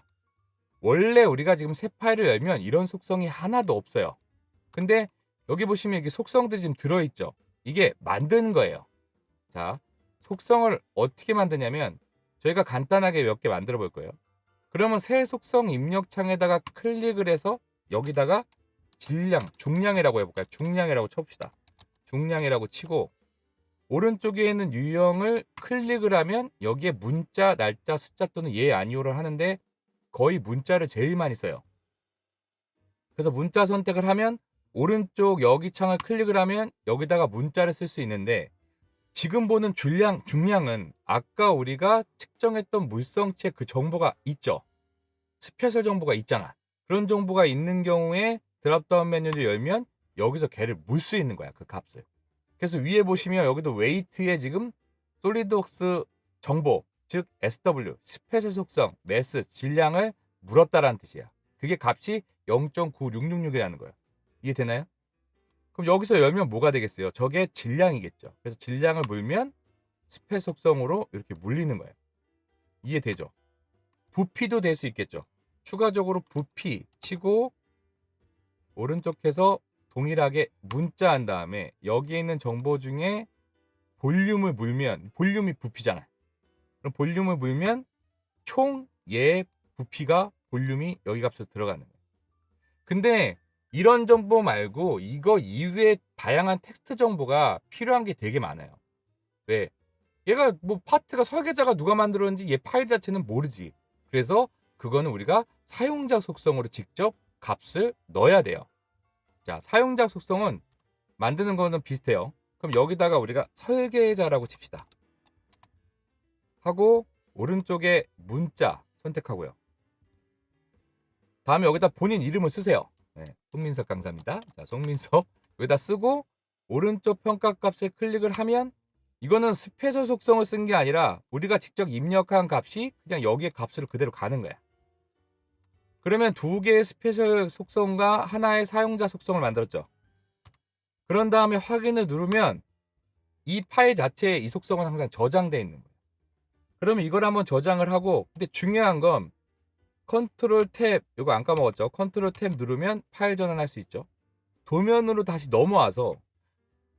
원래 우리가 지금 새 파일을 열면 이런 속성이 하나도 없어요. 근데 여기 보시면 이게 속성들이 지금 들어있죠. 이게 만든 거예요. 자, 속성을 어떻게 만드냐면 저희가 간단하게 몇 개 만들어 볼 거예요. 그러면 새 속성 입력 창에다가 클릭을 해서 여기다가 질량, 중량이라고 해볼까요? 중량이라고 쳐봅시다. 중량이라고 치고 오른쪽에 있는 유형을 클릭을 하면 여기에 문자, 날짜, 숫자 또는 예, 아니오를 하는데 거의 문자를 제일 많이 써요. 그래서 문자 선택을 하면 오른쪽 여기 창을 클릭을 하면 여기다가 문자를 쓸 수 있는데, 지금 보는 중량은 아까 우리가 측정했던 물성치의 그 정보가 있죠. 스페셜 정보가 있잖아. 그런 정보가 있는 경우에 드랍다운 메뉴를 열면 여기서 걔를 물 수 있는 거야, 그 값을. 그래서 위에 보시면 여기도 웨이트에 지금 솔리드웍스 정보, 즉 SW, 스페셜 속성, 매스, 질량을 물었다라는 뜻이야. 그게 값이 0.9666이라는 거예요. 이해되나요? 그럼 여기서 열면 뭐가 되겠어요? 저게 질량이겠죠. 그래서 질량을 물면 스페 속성으로 이렇게 물리는 거예요. 이해되죠? 부피도 될 수 있겠죠. 추가적으로 부피 치고 오른쪽에서 동일하게 문자한 다음에 여기에 있는 정보 중에 볼륨을 물면, 볼륨이 부피잖아요. 그럼 볼륨을 물면 총 얘의 부피가 볼륨이 여기 값으로 들어가는 거예요. 근데 이런 정보 말고 이거 이외에 다양한 텍스트 정보가 필요한 게 되게 많아요. 왜? 얘가 뭐 파트가 설계자가 누가 만들었는지 얘 파일 자체는 모르지. 그래서 그거는 우리가 사용자 속성으로 직접 값을 넣어야 돼요. 자, 사용자 속성은 만드는 거는 비슷해요. 그럼 여기다가 우리가 설계자라고 칩시다. 하고 오른쪽에 문자 선택하고요. 다음에 여기다 본인 이름을 쓰세요. 네, 송민석 강사입니다. 자, 송민석 여기다 쓰고 오른쪽 평가값에 클릭을 하면 이거는 스페셜 속성을 쓴 게 아니라 우리가 직접 입력한 값이 그냥 여기에 값으로 그대로 가는 거야. 그러면 두 개의 스페셜 속성과 하나의 사용자 속성을 만들었죠. 그런 다음에 확인을 누르면 이 파일 자체에 이 속성은 항상 저장되어 있는 거예요. 그러면 이걸 한번 저장을 하고, 근데 중요한 건 컨트롤 탭, 이거 안 까먹었죠? 컨트롤 탭 누르면 파일 전환할 수 있죠. 도면으로 다시 넘어와서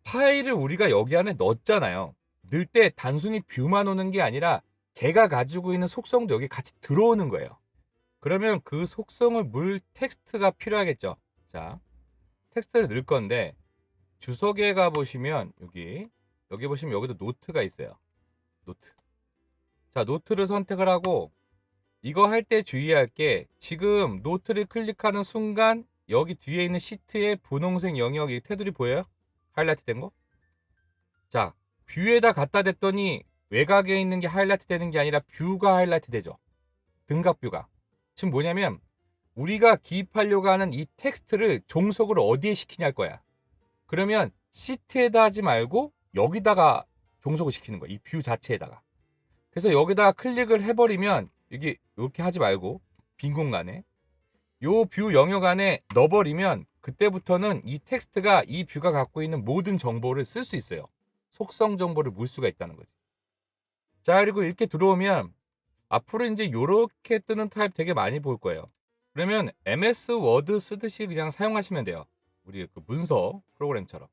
파일을 우리가 여기 안에 넣었잖아요. 넣을 때 단순히 뷰만 오는 게 아니라 걔가 가지고 있는 속성도 여기 같이 들어오는 거예요. 그러면 그 속성을 물 텍스트가 필요하겠죠. 자, 텍스트를 넣을 건데 주석에 가 보시면 여기 보시면 여기도 노트가 있어요. 노트. 자, 노트를 선택을 하고 이거 할 때 주의할 게 지금 노트를 클릭하는 순간 여기 뒤에 있는 시트의 분홍색 영역이 테두리 보여요? 하이라이트 된 거? 자, 뷰에다 갖다 댔더니 외곽에 있는 게 하이라이트 되는 게 아니라 뷰가 하이라이트 되죠. 등각 뷰가. 지금 뭐냐면 우리가 기입하려고 하는 이 텍스트를 종속을 어디에 시키냐일 거야. 그러면 시트에다 하지 말고 여기다가 종속을 시키는 거야. 이 뷰 자체에다가. 그래서 여기다가 클릭을 해버리면 이게 이렇게 하지 말고 빈 공간에 요 뷰 영역 안에 넣어버리면 그때부터는 이 텍스트가 이 뷰가 갖고 있는 모든 정보를 쓸 수 있어요. 속성 정보를 물 수가 있다는 거지. 자, 그리고 이렇게 들어오면 앞으로 이제 이렇게 뜨는 타입 되게 많이 볼 거예요. 그러면 MS 워드 쓰듯이 그냥 사용하시면 돼요. 우리 그 문서 프로그램처럼.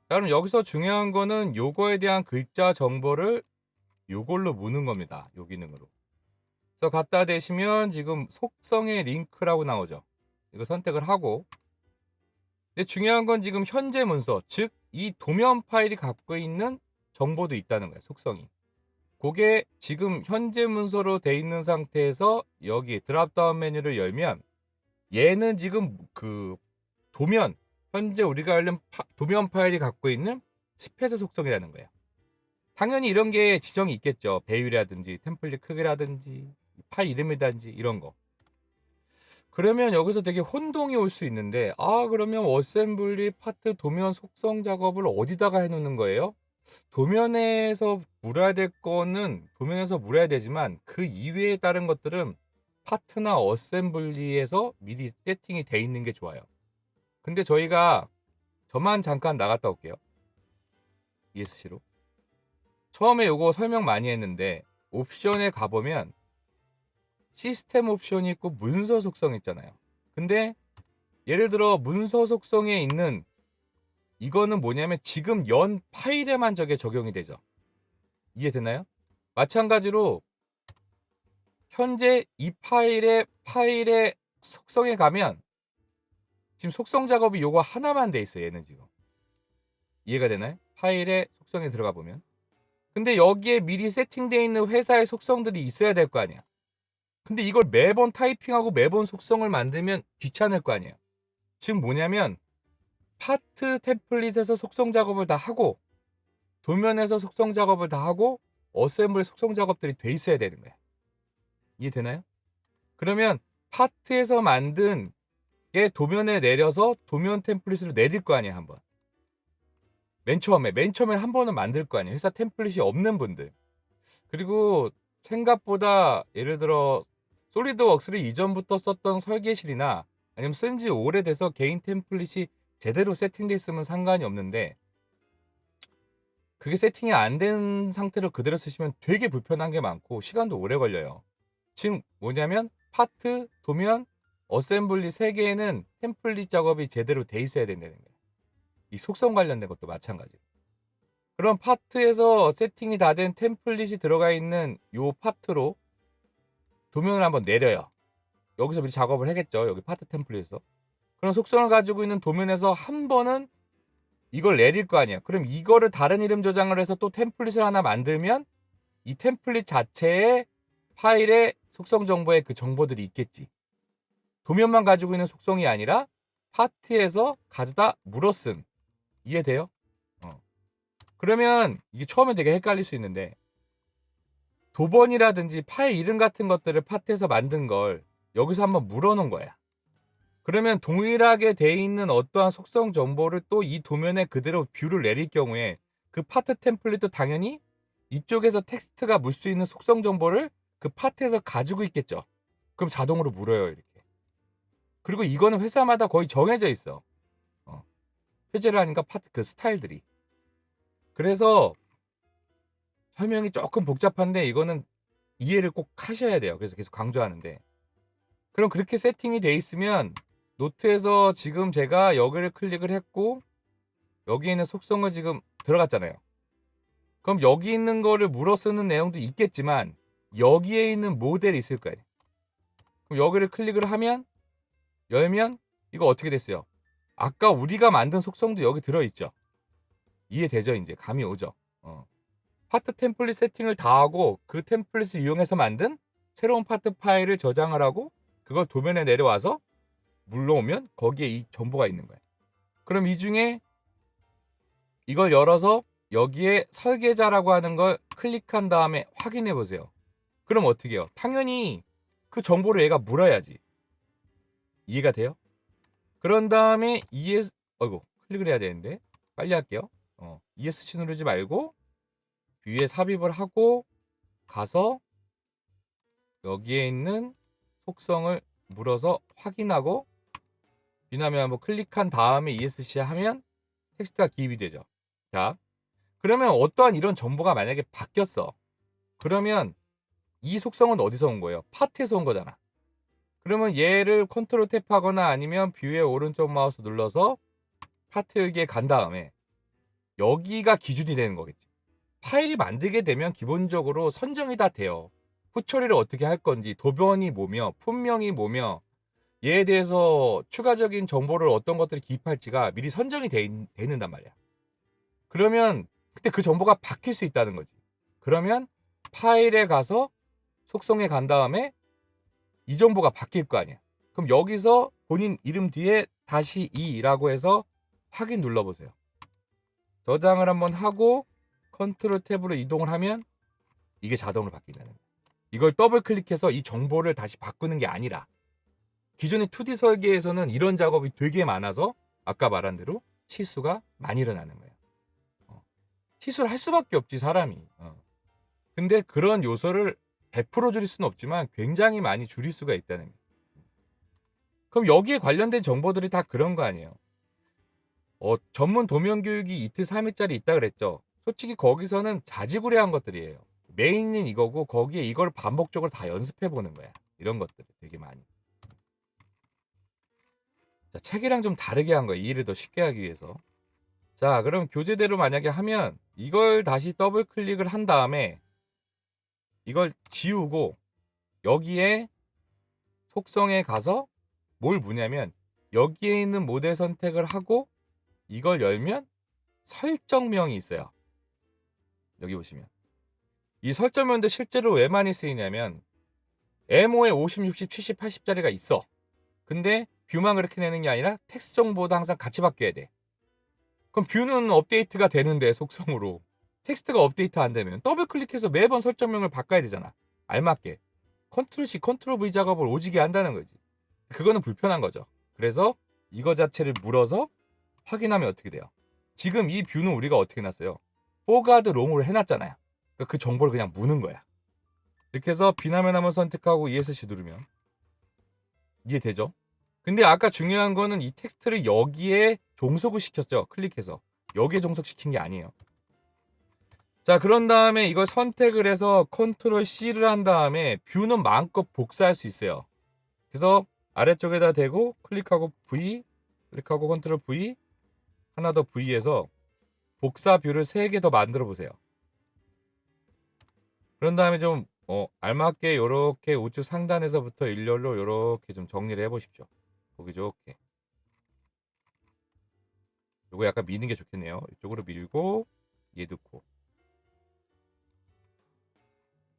자, 그럼 여기서 중요한 거는 요거에 대한 글자 정보를 요걸로 무는 겁니다. 요 기능으로. 그래서 갖다 대시면 지금 속성의 링크라고 나오죠. 이거 선택을 하고. 근데 중요한 건 지금 현재 문서, 즉 이 도면 파일이 갖고 있는 정보도 있다는 거예요. 속성이. 그게 지금 현재 문서로 돼 있는 상태에서 여기 드랍다운 메뉴를 열면 얘는 지금 그 도면, 현재 우리가 알는 도면 파일이 갖고 있는 스페이스 속성이라는 거예요. 당연히 이런 게 지정이 있겠죠. 배율이라든지 템플릿 크기라든지 파일 이름이라든지 이런 거. 그러면 여기서 되게 혼동이 올 수 있는데 그러면 어셈블리 파트 도면 속성 작업을 어디다가 해놓는 거예요? 도면에서 물어야 될 거는 도면에서 물어야 되지만 그 이외에 다른 것들은 파트나 어셈블리에서 미리 세팅이 돼 있는 게 좋아요. 근데 저만 잠깐 나갔다 올게요. ESC로. 처음에 요거 설명 많이 했는데 옵션에 가보면 시스템 옵션이 있고 문서 속성 있잖아요. 근데 예를 들어 문서 속성에 있는 이거는 뭐냐면 지금 연 파일에만 저게 적용이 되죠. 이해되나요? 마찬가지로 현재 이 파일의 속성에 가면 지금 속성 작업이 요거 하나만 돼 있어요. 얘는 지금. 이해가 되나요? 파일의 속성에 들어가 보면. 근데 여기에 미리 세팅되어 있는 회사의 속성들이 있어야 될 거 아니야. 근데 이걸 매번 타이핑하고 매번 속성을 만들면 귀찮을 거 아니에요. 지금 뭐냐면 파트 템플릿에서 속성 작업을 다 하고 도면에서 속성 작업을 다 하고 어셈블리 속성 작업들이 돼 있어야 되는 거야. 이해되나요? 그러면 파트에서 만든 게 도면에 내려서 도면 템플릿으로 내릴 거 아니야, 한번. 맨 처음에 한 번은 만들 거 아니에요. 회사 템플릿이 없는 분들. 그리고 생각보다 예를 들어 솔리드웍스를 이전부터 썼던 설계실이나 아니면 쓴 지 오래돼서 개인 템플릿이 제대로 세팅돼 있으면 상관이 없는데 그게 세팅이 안 된 상태로 그대로 쓰시면 되게 불편한 게 많고 시간도 오래 걸려요. 지금 뭐냐면 파트, 도면, 어셈블리 3개에는 템플릿 작업이 제대로 돼 있어야 된다는 거예요. 이 속성 관련된 것도 마찬가지예요. 그럼 파트에서 세팅이 다 된 템플릿이 들어가 있는 요 파트로 도면을 한번 내려요. 여기서 미리 작업을 하겠죠. 여기 파트 템플릿에서. 그럼 속성을 가지고 있는 도면에서 한 번은 이걸 내릴 거 아니야. 그럼 이거를 다른 이름 저장을 해서 또 템플릿을 하나 만들면 이 템플릿 자체의 파일의 속성 정보에 그 정보들이 있겠지. 도면만 가지고 있는 속성이 아니라 파트에서 가져다 물어쓴. 이해돼요? 그러면 이게 처음에 되게 헷갈릴 수 있는데 도번이라든지 파일 이름 같은 것들을 파트에서 만든 걸 여기서 한번 물어놓은 거야. 그러면 동일하게 돼 있는 어떠한 속성 정보를 또 이 도면에 그대로 뷰를 내릴 경우에 그 파트 템플릿도 당연히 이쪽에서 텍스트가 물 수 있는 속성 정보를 그 파트에서 가지고 있겠죠. 그럼 자동으로 물어요, 이렇게. 그리고 이거는 회사마다 거의 정해져 있어. 표제를 하니까 파트 그 스타일들이. 그래서 설명이 조금 복잡한데 이거는 이해를 꼭 하셔야 돼요. 그래서 계속 강조하는데. 그럼 그렇게 세팅이 돼 있으면 노트에서 지금 제가 여기를 클릭을 했고 여기 있는 속성을 지금 들어갔잖아요. 그럼 여기 있는 거를 물어 쓰는 내용도 있겠지만 여기에 있는 모델이 있을 거예요. 그럼 여기를 클릭을 하면 열면 이거 어떻게 됐어요? 아까 우리가 만든 속성도 여기 들어있죠. 이해되죠? 이제 감이 오죠. 파트 템플릿 세팅을 다 하고 그 템플릿을 이용해서 만든 새로운 파트 파일을 저장을 하고 그걸 도면에 내려와서 물러오면 거기에 이 정보가 있는 거예요. 그럼 이 중에 이걸 열어서 여기에 설계자라고 하는 걸 클릭한 다음에 확인해 보세요. 그럼 어떻게 해요? 당연히 그 정보를 얘가 물어야지. 이해가 돼요? 그런 다음에 어이구, 클릭을 해야 되는데 빨리 할게요. ESC 누르지 말고 뷰에 삽입을 하고 가서 여기에 있는 속성을 물어서 확인하고 비나면 한번 클릭한 다음에 ESC 하면 텍스트가 기입이 되죠. 자, 그러면 어떠한 이런 정보가 만약에 바뀌었어. 그러면 이 속성은 어디서 온 거예요? 파트에서 온 거잖아. 그러면 얘를 컨트롤 탭하거나 아니면 뷰의 오른쪽 마우스 눌러서 파트 여기에 간 다음에 여기가 기준이 되는 거겠지. 파일이 만들게 되면 기본적으로 선정이 다 돼요. 후처리를 어떻게 할 건지, 도변이 뭐며, 품명이 뭐며, 얘에 대해서 추가적인 정보를 어떤 것들을 기입할지가 미리 선정이 돼 있는단 말이야. 그러면 그때 그 정보가 바뀔 수 있다는 거지. 그러면 파일에 가서 속성에 간 다음에 이 정보가 바뀔 거 아니야. 그럼 여기서 본인 이름 뒤에 다시 2라고 해서 확인 눌러보세요. 저장을 한번 하고 컨트롤 탭으로 이동을 하면 이게 자동으로 바뀐다는 거예요. 이걸 더블 클릭해서 이 정보를 다시 바꾸는 게 아니라 기존의 2D 설계에서는 이런 작업이 되게 많아서 아까 말한 대로 실수가 많이 일어나는 거예요. 실수를 할 수밖에 없지 사람이. 근데 그런 요소를 100% 줄일 수는 없지만 굉장히 많이 줄일 수가 있다는 거예요. 그럼 여기에 관련된 정보들이 다 그런 거 아니에요. 전문 도면 교육이 이틀 3일짜리 있다 그랬죠. 솔직히 거기서는 자지구레한 것들이에요. 메인은 이거고 거기에 이걸 반복적으로 다 연습해 보는 거야. 이런 것들 되게 많이. 자, 책이랑 좀 다르게 한 거예요. 이해를 더 쉽게 하기 위해서. 자, 그럼 교재대로 만약에 하면 이걸 다시 더블 클릭을 한 다음에 이걸 지우고 여기에 속성에 가서 뭘 무냐면 여기에 있는 모델 선택을 하고 이걸 열면 설정명이 있어요. 여기 보시면 이 설정명도 실제로 왜 많이 쓰이냐면 MO에 50, 60, 70, 80짜리가 있어. 근데 뷰만 그렇게 내는 게 아니라 텍스트 정보도 항상 같이 바뀌어야 돼. 그럼 뷰는 업데이트가 되는데 속성으로 텍스트가 업데이트 안 되면 더블 클릭해서 매번 설정명을 바꿔야 되잖아. 알맞게. 컨트롤 C, 컨트롤 V 작업을 오지게 한다는 거지. 그거는 불편한 거죠. 그래서 이거 자체를 물어서 확인하면 어떻게 돼요? 지금 이 뷰는 우리가 어떻게 놨어요? 포가드 롱으로 해놨잖아요. 그러니까 그 정보를 그냥 무는 거야. 이렇게 해서 비나면 한번 선택하고 ESC 누르면 이해되죠? 근데 아까 중요한 거는 이 텍스트를 여기에 종속을 시켰죠. 클릭해서. 여기에 종속시킨 게 아니에요. 자, 그런 다음에 이걸 선택을 해서 컨트롤 C를 한 다음에 뷰는 마음껏 복사할 수 있어요. 그래서 아래쪽에다 대고 클릭하고 V, 클릭하고 컨트롤 V, 하나 더 V에서 복사 뷰를 3개 더 만들어 보세요. 그런 다음에 좀 알맞게 요렇게 우측 상단에서부터 일렬로 요렇게 좀 정리를 해 보십시오. 보기 좋게. 요거 약간 미는 게 좋겠네요. 이쪽으로 밀고 얘 넣고.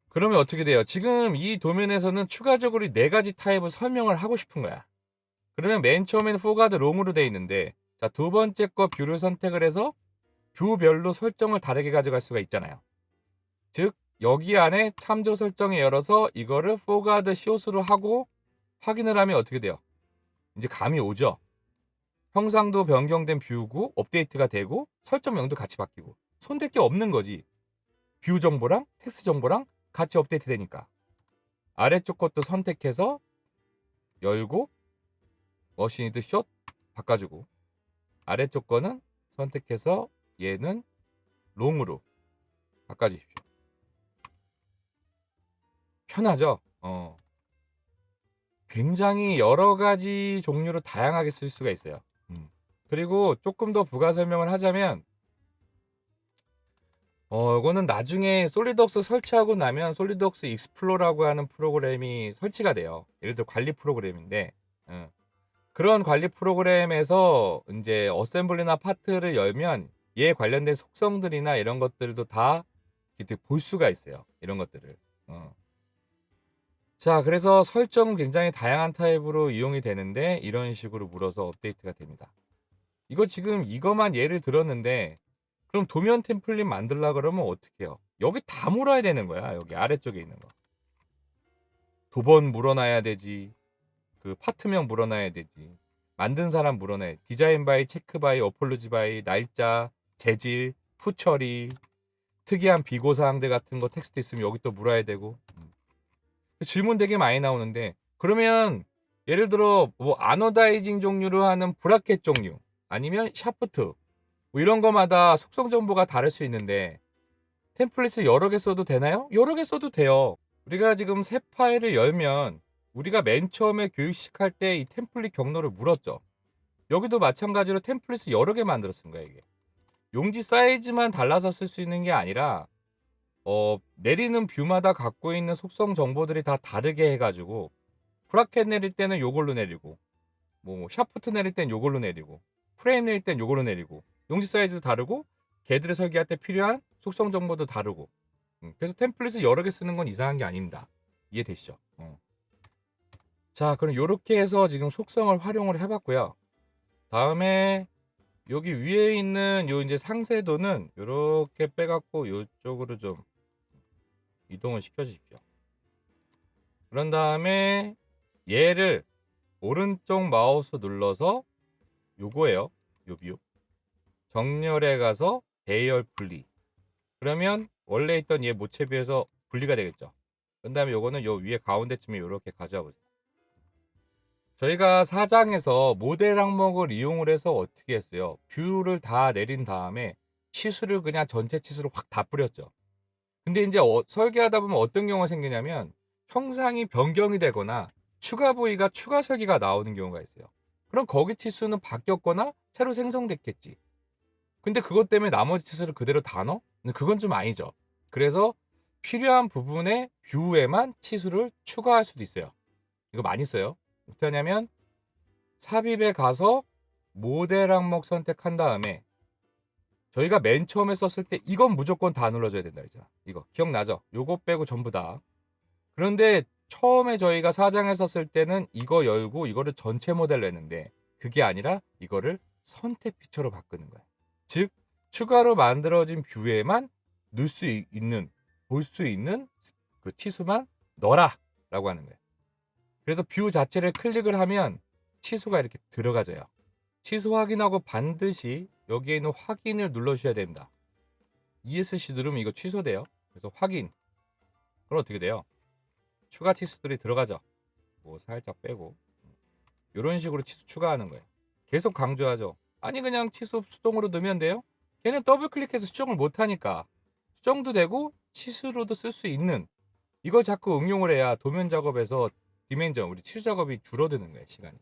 그러면 어떻게 돼요? 지금 이 도면에서는 추가적으로 4가지 타입을 설명을 하고 싶은 거야. 그러면 맨 처음에는 포가드 롱으로 돼 있는데 자, 두 번째 거 뷰를 선택을 해서 뷰별로 설정을 다르게 가져갈 수가 있잖아요. 즉 여기 안에 참조 설정에 열어서 이거를 포가드 숏으로 하고 확인을 하면 어떻게 돼요? 이제 감이 오죠. 형상도 변경된 뷰고 업데이트가 되고 설정명도 같이 바뀌고 손댈 게 없는 거지. 뷰 정보랑 텍스트 정보랑 같이 업데이트 되니까 아래쪽 것도 선택해서 열고 머신이드 숏 바꿔주고 아래쪽 거는 선택해서 얘는 롱으로 바꿔주십시오. 편하죠? 굉장히 여러 가지 종류로 다양하게 쓸 수가 있어요. 그리고 조금 더 부가 설명을 하자면 이거는 나중에 솔리드웍스 설치하고 나면 솔리드웍스 익스플로라고 하는 프로그램이 설치가 돼요. 예를 들어 관리 프로그램인데 그런 관리 프로그램에서 인제 어셈블리나 파트를 열면 얘에 관련된 속성들이나 이런 것들도 다 이렇게 볼 수가 있어요, 이런 것들을. 어. 자, 그래서 설정은 굉장히 다양한 타입으로 이용이 되는데 이런 식으로 물어서 업데이트가 됩니다. 이거 지금 이거만 예를 들었는데 그럼 도면 템플릿 만들려 그러면 어떻게 해요? 여기 다 물어야 되는 거야, 여기 아래쪽에 있는 거. 도번 물어놔야 되지. 그 파트명 물어놔야 되지. 만든 사람 물어놔야 돼. 디자인 바이, 체크 바이, 어폴로지 바이, 날짜, 재질, 후 처리, 특이한 비고 사항들 같은 거 텍스트 있으면 여기 또 물어야 되고. 질문 되게 많이 나오는데 그러면 예를 들어 뭐 아노다이징 종류로 하는 브라켓 종류 아니면 샤프트 뭐 이런 거마다 속성 정보가 다를 수 있는데 템플릿을 여러 개 써도 되나요? 여러 개 써도 돼요. 우리가 지금 새 파일을 열면 우리가 맨 처음에 교육식 할 때 이 템플릿 경로를 물었죠. 여기도 마찬가지로 템플릿을 여러 개 만들어 쓴 거야, 이게. 용지 사이즈만 달라서 쓸 수 있는 게 아니라 내리는 뷰마다 갖고 있는 속성 정보들이 다 다르게 해 가지고 브라켓 내릴 때는 요걸로 내리고 뭐 샤프트 내릴 땐 요걸로 내리고 프레임 내릴 땐 요걸로 내리고 용지 사이즈도 다르고 걔들을 설계할 때 필요한 속성 정보도 다르고 그래서 템플릿을 여러 개 쓰는 건 이상한 게 아닙니다. 이해되시죠? 자, 그럼 요렇게 해서 지금 속성을 활용을 해 봤고요. 다음에 여기 위에 있는 요 인제 상세도는 요렇게 빼 갖고 요쪽으로 좀 이동을 시켜 주십시오. 그런 다음에 얘를 오른쪽 마우스 눌러서 요거예요. 요 뷰. 정렬에 가서 배열 분리. 그러면 원래 있던 얘 모체 뷰에서 분리가 되겠죠. 그다음에 요거는 요 위에 가운데쯤에 요렇게 가져와 보세요. 저희가 사장에서 모델 항목을 이용을 해서 어떻게 했어요? 뷰를 다 내린 다음에 치수를 그냥 전체 치수로 확 다 뿌렸죠. 근데 인제 설계하다 보면 어떤 경우가 생기냐면 형상이 변경이 되거나 추가 부위가 추가 설계가 나오는 경우가 있어요. 그럼 거기 치수는 바뀌었거나 새로 생성됐겠지. 근데 그것 때문에 나머지 치수를 그대로 다 넣어? 근데 그건 좀 아니죠. 그래서 필요한 부분의 뷰에만 치수를 추가할 수도 있어요. 이거 많이 써요. 어떻게 하냐면 삽입에 가서 모델 항목 선택한 다음에 저희가 맨 처음에 썼을 때 이건 무조건 다 눌러줘야 된다 그랬잖아. 이거 기억나죠? 요거 빼고 전부 다. 그런데 처음에 저희가 사장에서 쓸 때는 이거 열고 이거를 전체 모델로 했는데 그게 아니라 이거를 선택 피처로 바꾸는 거야. 즉 추가로 만들어진 뷰에만 넣을 수 있는 볼 수 있는 그 치수만 넣어라 라고 하는 거예요. 그래서 뷰 자체를 클릭을 하면 치수가 이렇게 들어가져요. 치수 확인하고 반드시 여기에 있는 확인을 눌러주셔야 됩니다. ESC 누르면 이거 취소돼요. 그래서 확인. 그럼 어떻게 돼요? 추가 치수들이 들어가죠. 뭐 살짝 빼고 이런 식으로 치수 추가하는 거예요. 계속 강조하죠. 아니 그냥 치수 수동으로 넣으면 돼요? 걔는 더블 클릭해서 수정을 못하니까 수정도 되고 치수로도 쓸 수 있는 이걸 자꾸 응용을 해야 도면 작업에서 디멘전 우리 치수 작업이 줄어드는 거예요, 시간이.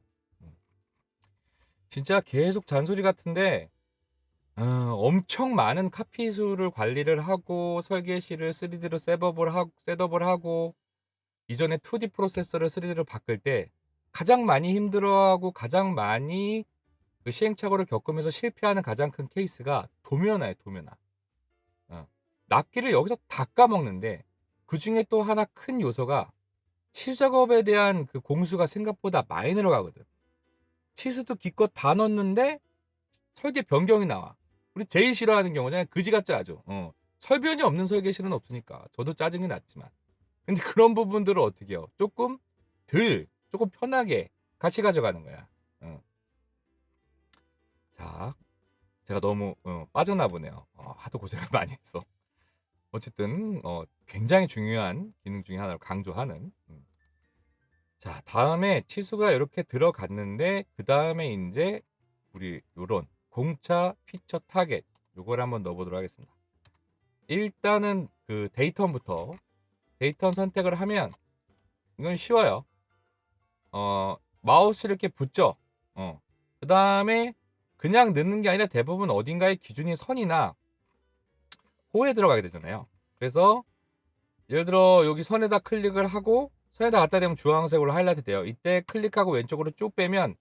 진짜 계속 잔소리 같은데 엄청 많은 카피 수를 관리를 하고 설계시를 3D로 셋업을 하고 이전에 2D 프로세서를 3D로 바꿀 때 가장 많이 힘들어하고 가장 많이 그 시행착오를 겪으면서 실패하는 가장 큰 케이스가 도면화예요, 도면화. 낱개를 여기서 다 까먹는데 그중에 또 하나 큰 요소가 치수 작업에 대한 그 공수가 생각보다 많이 늘어가거든. 치수도 기껏 다 넣었는데 설계 변경이 나와. 우리 제일 싫어하는 경우잖아요. 그지같죠 아주. 설변이 없는 설계실은 없으니까. 저도 짜증이 났지만. 근데 그런 부분들을 어떻게 해요? 조금 편하게 같이 가져가는 거야. 자, 제가 너무 빠졌나 보네요. 하도 고생을 많이 해서. 어쨌든 굉장히 중요한 기능 중에 하나를 강조하는. 자, 다음에 치수가 이렇게 들어갔는데 그 다음에 이제 우리 요런 공차 피처 타겟 요걸 한번 넣어보도록 하겠습니다. 일단은 그 데이턴부터 데이턴 선택을 하면 이건 쉬워요. 마우스 이렇게 붙죠. 그 다음에 그냥 넣는 게 아니라 대부분 어딘가에 기준이 선이나 호에 들어가게 되잖아요. 그래서 예를 들어 여기 선에다 클릭을 하고 선에다 갖다 대면 주황색으로 하이라이트 돼요. 이때 클릭하고 왼쪽으로 쭉 빼면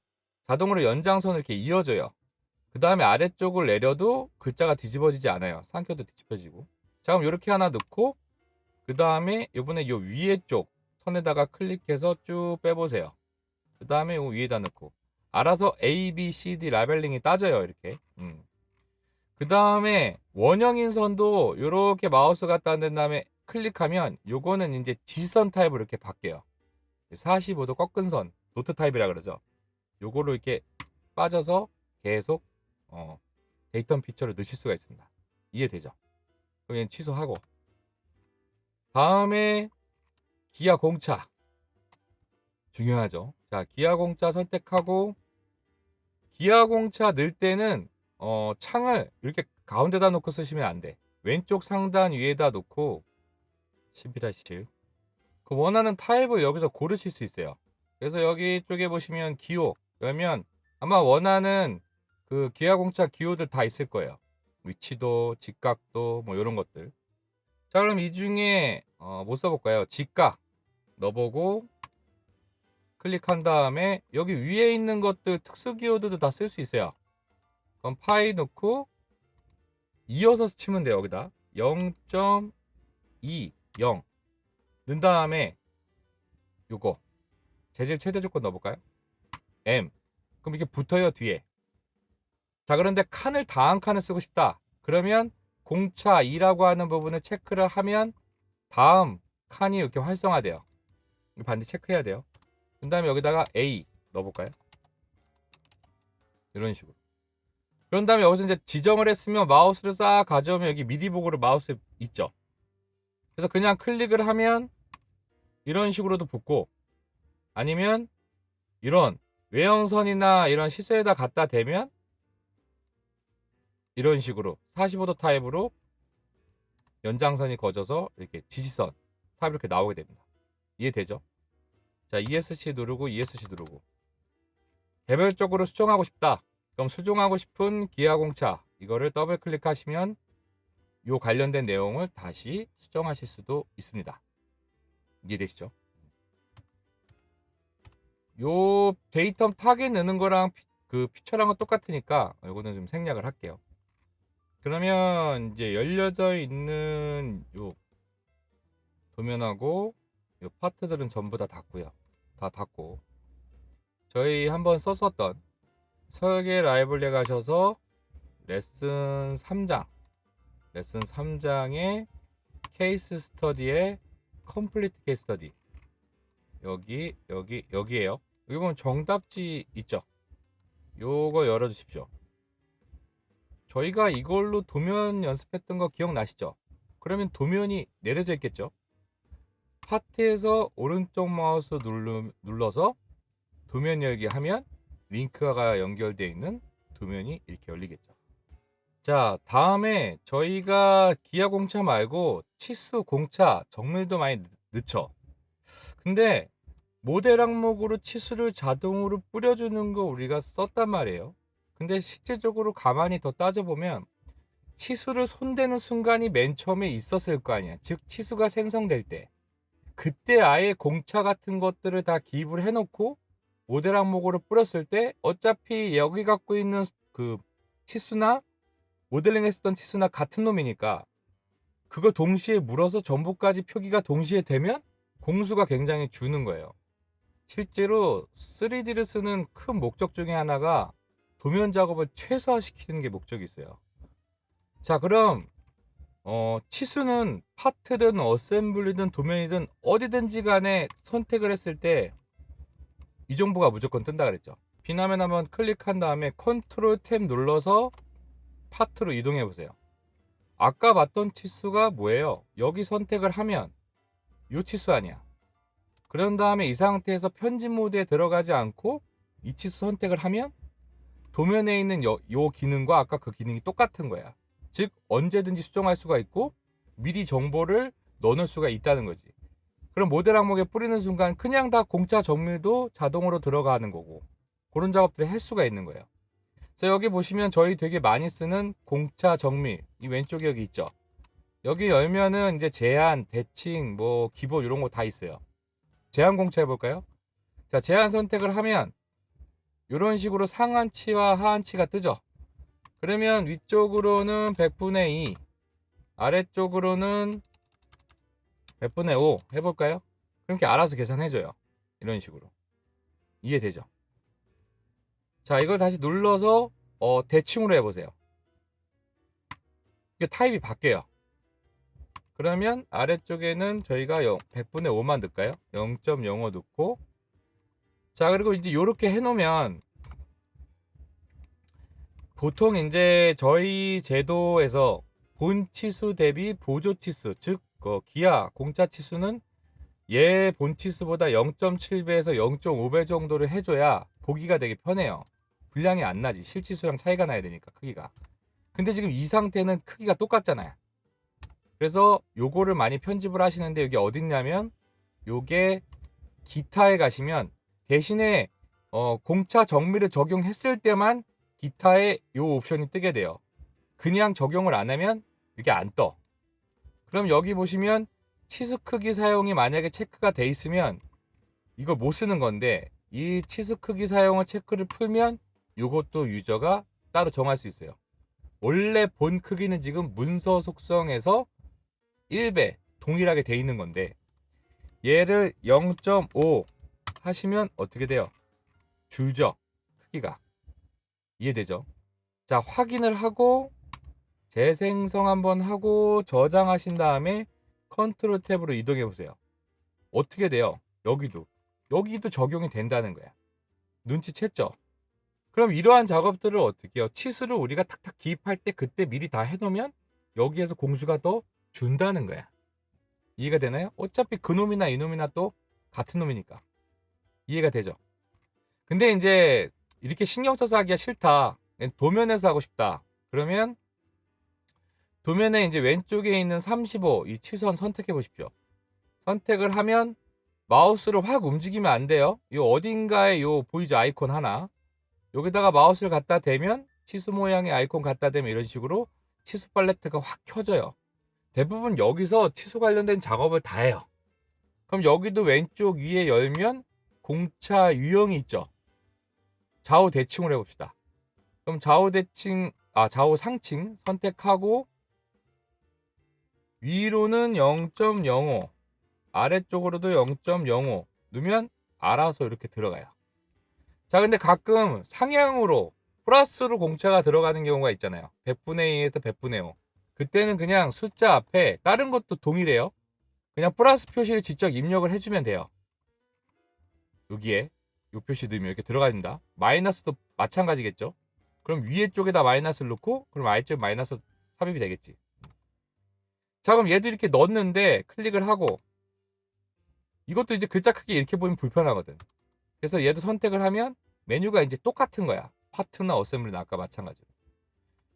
자동으로 연장선을 이렇게 이어줘요. 그 다음에 아래쪽을 내려도 글자가 뒤집어지지 않아요. 삼켜도 뒤집어지고. 자, 그럼 이렇게 하나 넣고, 그 다음에 요번에 요 위에 쪽 선에다가 클릭해서 쭉 빼보세요. 그 다음에 요 위에다 넣고. 알아서 A, B, C, D 라벨링이 따져요. 이렇게. 그 다음에 원형인 선도 요렇게 마우스 갖다 댄 다음에 클릭하면 요거는 이제 지선 타입으로 이렇게 바뀌어요. 45도 꺾은 선, 도트 타입이라 그러죠. 요거로 이렇게 빠져서 계속 데이터 피처를 넣으실 수가 있습니다. 이해되죠? 그럼 얘는 취소하고. 다음에 기아 공차. 중요하죠. 자, 기아 공차 선택하고, 기아 공차 넣을 때는 창을 이렇게 가운데다 놓고 쓰시면 안 돼. 왼쪽 상단 위에다 놓고 12-7 그 원하는 타입을 여기서 고르실 수 있어요. 그래서 여기 쪽에 보시면 기호 그러면 아마 원하는 그 기아 공차 기호들 다 있을 거예요. 위치도, 직각도 뭐 이런 것들. 자, 그럼 이 중에 뭐 써볼까요? 직각 넣어보고 클릭한 다음에 여기 위에 있는 것들 특수 기호들도 다 쓸 수 있어요. 그럼 파이 넣고 이어서 치면 돼요. 여기다 0.20 넣은 다음에 요거 재질 최대 조건 넣어볼까요? M. 그럼 이게 붙어요 뒤에. 자, 그런데 칸을 다 한 칸을 쓰고 싶다. 그러면 공차 2라고 하는 부분을 체크를 하면 다음 칸이 이렇게 활성화돼요. 반드시 체크해야 돼요. 그 다음에 여기다가 A 넣어볼까요? 이런 식으로. 그런 다음에 여기서 이제 지정을 했으면 마우스를 싹 가져오면 여기 미디보그로 마우스 있죠. 그래서 그냥 클릭을 하면 이런 식으로도 붙고, 아니면 이런 외형선이나 이런 시선에다 갖다 대면 이런 식으로 45도 타입으로 연장선이 거져서 이렇게 지시선 타입 이렇게 나오게 됩니다. 이해되죠? 자, ESC 누르고 ESC 누르고 개별적으로 수정하고 싶다. 그럼 수정하고 싶은 기아공차 이거를 더블 클릭하시면 요 관련된 내용을 다시 수정하실 수도 있습니다. 이해되시죠? 요 데이터 타겟 넣는 거랑 그 피처랑은 똑같으니까 요거는 좀 생략을 할게요. 그러면 이제 열려져 있는 요 도면하고 요 파트들은 전부 다 닫고요. 다 닫고 저희 한번 썼었던 설계 라이브러리에 가셔서 레슨 3장의 케이스 스터디의 컴플리트 케이스 스터디 여기에요. 여기 보면 정답지 있죠. 요거 열어주십시오. 저희가 이걸로 도면 연습했던 거 기억나시죠? 그러면 도면이 내려져 있겠죠. 파트에서 오른쪽 마우스 눌러서 도면 열기 하면 링크가 연결되어 있는 도면이 이렇게 열리겠죠. 자, 다음에 저희가 기아 공차 말고 치수 공차 정밀도 많이 넣죠. 근데 모델 항목으로 치수를 자동으로 뿌려주는 거 우리가 썼단 말이에요. 근데 실제적으로 가만히 더 따져보면 치수를 손대는 순간이 맨 처음에 있었을 거 아니야. 즉 치수가 생성될 때 그때 아예 공차 같은 것들을 다 기입을 해놓고 모델 항목으로 뿌렸을 때 어차피 여기 갖고 있는 그 치수나 모델링 했었던 치수나 같은 놈이니까 그걸 동시에 물어서 전부까지 표기가 동시에 되면 공수가 굉장히 주는 거예요. 실제로 3D를 쓰는 큰 목적 중에 하나가 도면 작업을 최소화시키는 게 목적이 있어요. 자, 그럼 치수는 파트든 어셈블리든 도면이든 어디든지 간에 선택을 했을 때 이 정보가 무조건 뜬다 그랬죠. 비나면 한번 클릭한 다음에 컨트롤 탭 눌러서 파트로 이동해 보세요. 아까 봤던 치수가 뭐예요? 여기 선택을 하면 이 치수 아니야. 그런 다음에 이 상태에서 편집 모드에 들어가지 않고 이 치수 선택을 하면 도면에 있는 요 기능과 아까 그 기능이 똑같은 거야. 즉 언제든지 수정할 수가 있고 미리 정보를 넣어놓을 수가 있다는 거지. 그럼 모델 항목에 뿌리는 순간 그냥 다 공차 정밀도 자동으로 들어가는 거고 그런 작업들을 할 수가 있는 거예요. 그래서 여기 보시면 저희 되게 많이 쓰는 공차 정밀 이 왼쪽에 여기 있죠. 여기 열면은 이제 제한, 대칭, 뭐 기본 이런 거 다 있어요. 제한 공차 해볼까요? 자, 제한 선택을 하면 이런 식으로 상한치와 하한치가 뜨죠. 그러면 위쪽으로는 100분의 2, 아래쪽으로는 100분의 5 해볼까요? 그렇게 알아서 계산해줘요. 이런 식으로. 이해되죠? 자, 이걸 다시 눌러서 대칭으로 해보세요. 이게 타입이 바뀌어요. 그러면 아래쪽에는 저희가 100분의 5만 넣을까요? 0.05 넣고, 자, 그리고 이제 이렇게 해놓으면 보통 이제 저희 제도에서 본 치수 대비 보조 치수, 즉 기아 공차 치수는 얘 본 치수보다 0.7배에서 0.5배 정도를 해줘야 보기가 되게 편해요. 분량이 안 나지. 실치수랑 차이가 나야 되니까 크기가. 근데 지금 이 상태는 크기가 똑같잖아요. 그래서 요거를 많이 편집을 하시는데 여기 어딨냐면 요게 기타에 가시면 대신에 공차 정밀을 적용했을 때만 기타에 요 옵션이 뜨게 돼요. 그냥 적용을 안 하면 이게 안 떠. 그럼 여기 보시면 치수 크기 사용이 만약에 체크가 돼 있으면 이거 못 쓰는 건데 이 치수 크기 사용을 체크를 풀면 요것도 유저가 따로 정할 수 있어요. 원래 본 크기는 지금 문서 속성에서 1배 동일하게 돼 있는 건데 얘를 0.5 하시면 어떻게 돼요? 줄죠. 크기가. 이해되죠? 자, 확인을 하고 재생성 한번 하고 저장하신 다음에 컨트롤 탭으로 이동해 보세요. 어떻게 돼요? 여기도 적용이 된다는 거야. 눈치챘죠? 그럼 이러한 작업들을 어떻게 해요? 치수를 우리가 탁탁 기입할 때 그때 미리 다 해놓으면 여기에서 공수가 더 준다는 거야. 이해가 되나요? 어차피 그놈이나 이놈이나 또 같은 놈이니까. 이해가 되죠? 근데 이제 이렇게 신경 써서 하기가 싫다. 도면에서 하고 싶다. 그러면 도면에 이제 왼쪽에 있는 35 이 치선 선택해 보십시오. 선택을 하면 마우스를 확 움직이면 안 돼요. 이 어딘가에 요 보이죠? 아이콘 하나. 여기다가 마우스를 갖다 대면 치수 모양의 아이콘 갖다 대면 이런 식으로 치수 팔레트가 확 켜져요. 대부분 여기서 치수 관련된 작업을 다 해요. 그럼 여기도 왼쪽 위에 열면 공차 유형이 있죠. 좌우 대칭으로 해봅시다. 그럼 좌우 상층 선택하고 위로는 0.05 아래쪽으로도 0.05 넣으면 알아서 이렇게 들어가요. 자, 근데 가끔 상향으로 플러스로 공차가 들어가는 경우가 있잖아요. 100분의 2에서 100분의 5. 그때는 그냥 숫자 앞에 다른 것도 동일해요. 그냥 플러스 표시를 직접 입력을 해주면 돼요. 여기에 이 표시 넣으면 이렇게 들어가진다. 마이너스도 마찬가지겠죠. 그럼 위에 쪽에다 마이너스를 넣고 그럼 아래쪽에 마이너스 삽입이 되겠지. 자, 그럼 얘도 이렇게 넣었는데 클릭을 하고 이것도 이제 글자 크기 이렇게 보면 불편하거든. 그래서 얘도 선택을 하면 메뉴가 이제 똑같은 거야. 파트나 어셈블리는 아까 마찬가지로.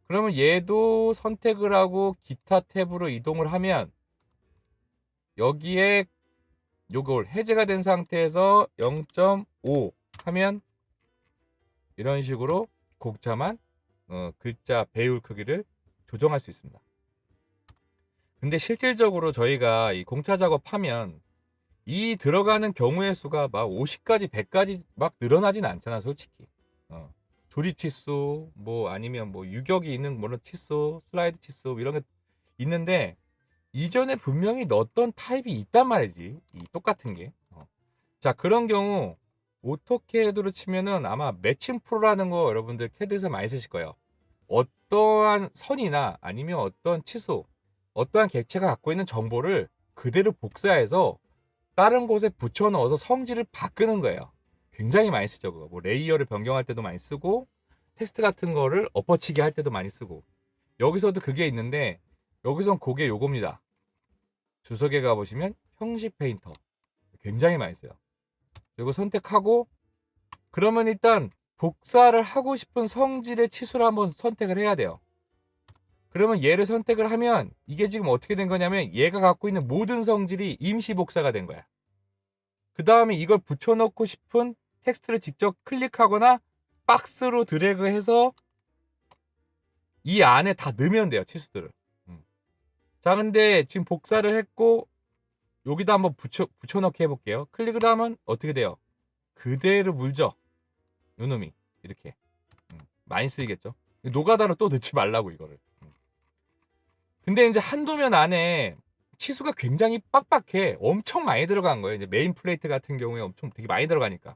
그러면 얘도 선택을 하고 기타 탭으로 이동을 하면 여기에 요걸 해제가 된 상태에서 0.5 하면 이런 식으로 공차만 글자 배율 크기를 조정할 수 있습니다. 근데 실질적으로 저희가 이 공차 작업하면 이 들어가는 경우의 수가 막 50까지 100까지 막 늘어나진 않잖아 솔직히. 조립 치수 뭐 아니면 뭐 유격이 있는 뭐는 치수 슬라이드 치수 이런 게 있는데 이전에 분명히 넣었던 타입이 있단 말이지. 이 똑같은 게. 자, 그런 경우 오토캐드로 치면은 아마 매칭 프로라는 거 여러분들 캐드에서 많이 쓰실 거예요. 어떠한 선이나 아니면 어떤 치수, 어떠한 객체가 갖고 있는 정보를 그대로 복사해서 다른 곳에 붙여 넣어서 성질을 바꾸는 거예요. 굉장히 많이 쓰죠. 그거. 뭐 레이어를 변경할 때도 많이 쓰고 텍스트 같은 거를 엎어치기 할 때도 많이 쓰고 여기서도 그게 있는데 여기선 그게 요겁니다. 주석에 가보시면 형식 페인터 굉장히 많이 써요. 이거 선택하고 그러면 일단 복사를 하고 싶은 성질의 치수를 한번 선택을 해야 돼요. 그러면 얘를 선택을 하면 이게 지금 어떻게 된 거냐면 얘가 갖고 있는 모든 성질이 임시 복사가 된 거야. 그 다음에 이걸 붙여넣고 싶은 텍스트를 직접 클릭하거나 박스로 드래그해서 이 안에 다 넣으면 돼요. 치수들을. 자, 근데 지금 복사를 했고 여기다 한번 붙여넣기 해볼게요. 클릭을 하면 어떻게 돼요? 그대로 물죠. 요놈이. 이렇게. 많이 쓰이겠죠. 노가다로 또 넣지 말라고 이거를. 근데 이제 한 도면 안에 치수가 굉장히 빡빡해. 엄청 많이 들어간 거예요. 이제 메인 플레이트 같은 경우에 엄청 되게 많이 들어가니까.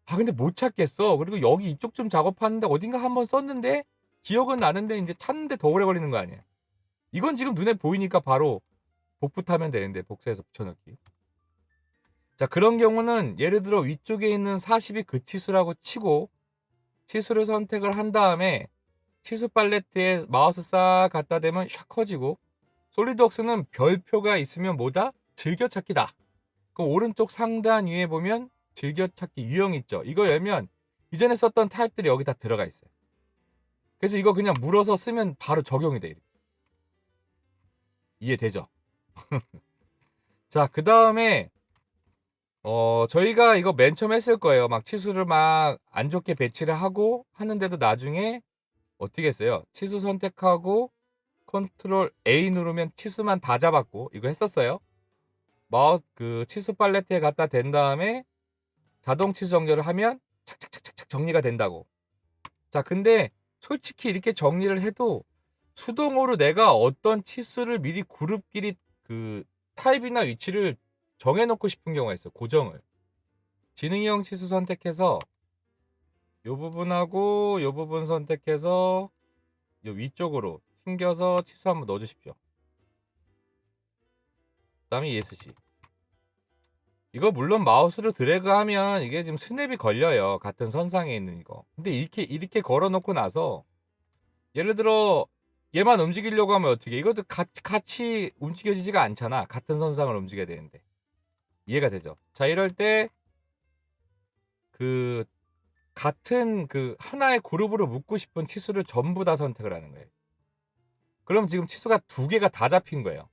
아 근데 못 찾겠어. 그리고 여기 이쪽 좀 작업하는데 어딘가 한번 썼는데 기억은 나는데 인제 찾는데 더 오래 걸리는 거 아니에요. 이건 지금 눈에 보이니까 바로 복붙하면 되는데 복사해서 붙여넣기. 자 그런 경우는 예를 들어 위쪽에 있는 40이 그 치수라고 치고 치수를 선택을 한 다음에 치수 팔레트에 마우스 싹 갖다 대면 샥 커지고 솔리드웍스는 별표가 있으면 뭐다? 즐겨찾기다. 그럼 오른쪽 상단 위에 보면 즐겨찾기 유형 있죠. 이거 열면 이전에 썼던 타입들이 여기 다 들어가 있어요. 그래서 이거 그냥 물어서 쓰면 바로 적용이 돼. 이해되죠? 자, 그 다음에 저희가 이거 맨 처음 했을 거예요. 막 치수를 막 안 좋게 배치를 하고 하는데도 나중에 어떻게 했어요? 치수 선택하고 컨트롤 A 누르면 치수만 다 잡았고 이거 했었어요. 마우스 그 치수 팔레트에 갖다 댄 다음에 자동 치수 정렬을 하면 착착착착착 정리가 된다고. 자, 근데 솔직히 이렇게 정리를 해도 수동으로 내가 어떤 치수를 미리 그룹끼리 그 타입이나 위치를 정해놓고 싶은 경우가 있어. 고정을. 지능형 치수 선택해서 요 부분하고 요 부분 선택해서 요 위쪽으로 튕겨서 치수 한번 넣어주십시오. 그 다음에 ESC. 이거 물론 마우스로 드래그하면 이게 지금 스냅이 걸려요. 같은 선상에 있는 이거. 근데 이렇게 걸어놓고 나서 예를 들어 얘만 움직이려고 하면 어떻게? 이것도 같이 움직여지지가 않잖아. 같은 선상을 움직여야 되는데. 이해가 되죠? 자, 이럴 때 그 같은 그 하나의 그룹으로 묶고 싶은 치수를 전부 다 선택을 하는 거예요. 그럼 지금 치수가 두 개가 다 잡힌 거예요.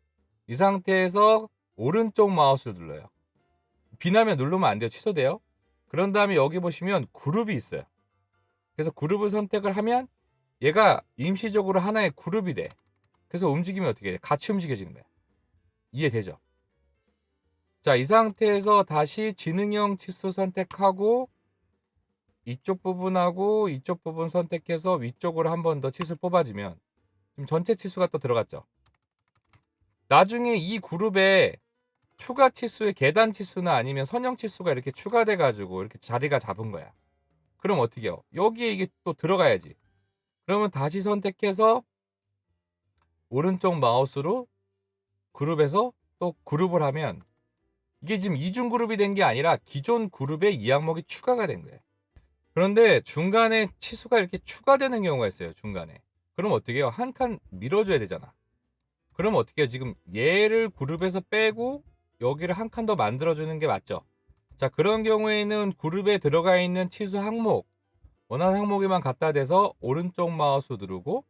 이 상태에서 오른쪽 마우스를 눌러요. 비나면 누르면 안 돼요. 취소돼요. 그런 다음에 여기 보시면 그룹이 있어요. 그래서 그룹을 선택을 하면 얘가 임시적으로 하나의 그룹이 돼. 그래서 움직이면 어떻게 해? 같이 움직여지는 거야. 이해되죠? 자, 이 상태에서 다시 지능형 치수 선택하고 이쪽 부분하고 이쪽 부분 선택해서 위쪽으로 한 번 더 치수 뽑아주면 지금 전체 치수가 또 들어갔죠. 나중에 이 그룹에 추가 치수의 계단 치수나 아니면 선형 치수가 이렇게 추가돼 가지고 이렇게 자리가 잡은 거야. 그럼 어떻게 해요? 여기에 이게 또 들어가야지. 그러면 다시 선택해서 오른쪽 마우스로 그룹에서 또 그룹을 하면 이게 지금 이중 그룹이 된 게 아니라 기존 그룹에 이 항목이 추가가 된 거예요. 그런데 중간에 치수가 이렇게 추가되는 경우가 있어요. 중간에. 그럼 어떻게 해요? 한 칸 밀어줘야 되잖아. 그럼 어떻게 해요? 지금 얘를 그룹에서 빼고 여기를 한 칸 더 만들어주는 게 맞죠? 자, 그런 경우에는 그룹에 들어가 있는 치수 항목, 원하는 항목에만 갖다 대서 오른쪽 마우스 누르고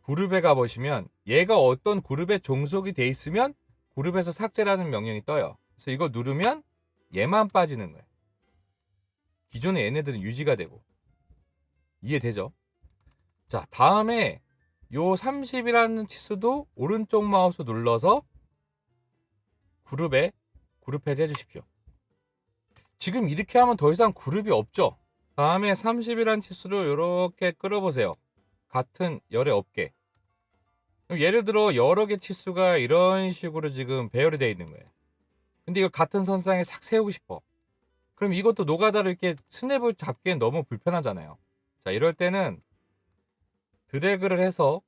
그룹에 가보시면 얘가 어떤 그룹에 종속이 돼 있으면 그룹에서 삭제라는 명령이 떠요. 그래서 이거 누르면 얘만 빠지는 거예요. 기존의 얘네들은 유지가 되고. 이해되죠? 자, 다음에 요 30이라는 치수도 오른쪽 마우스 눌러서 그룹에 그룹 헤드 해주십시오. 지금 이렇게 하면 더 이상 그룹이 없죠? 다음에 30이라는 치수를 이렇게 끌어보세요. 같은 열에 없게. 예를 들어 여러 개 치수가 이런 식으로 지금 배열이 되어 있는 거예요. 근데 이거 같은 선상에 싹 세우고 싶어. 그럼 이것도 노가다로 이렇게 스냅을 잡기엔 너무 불편하잖아요. 자, 이럴 때는 드래그를 해서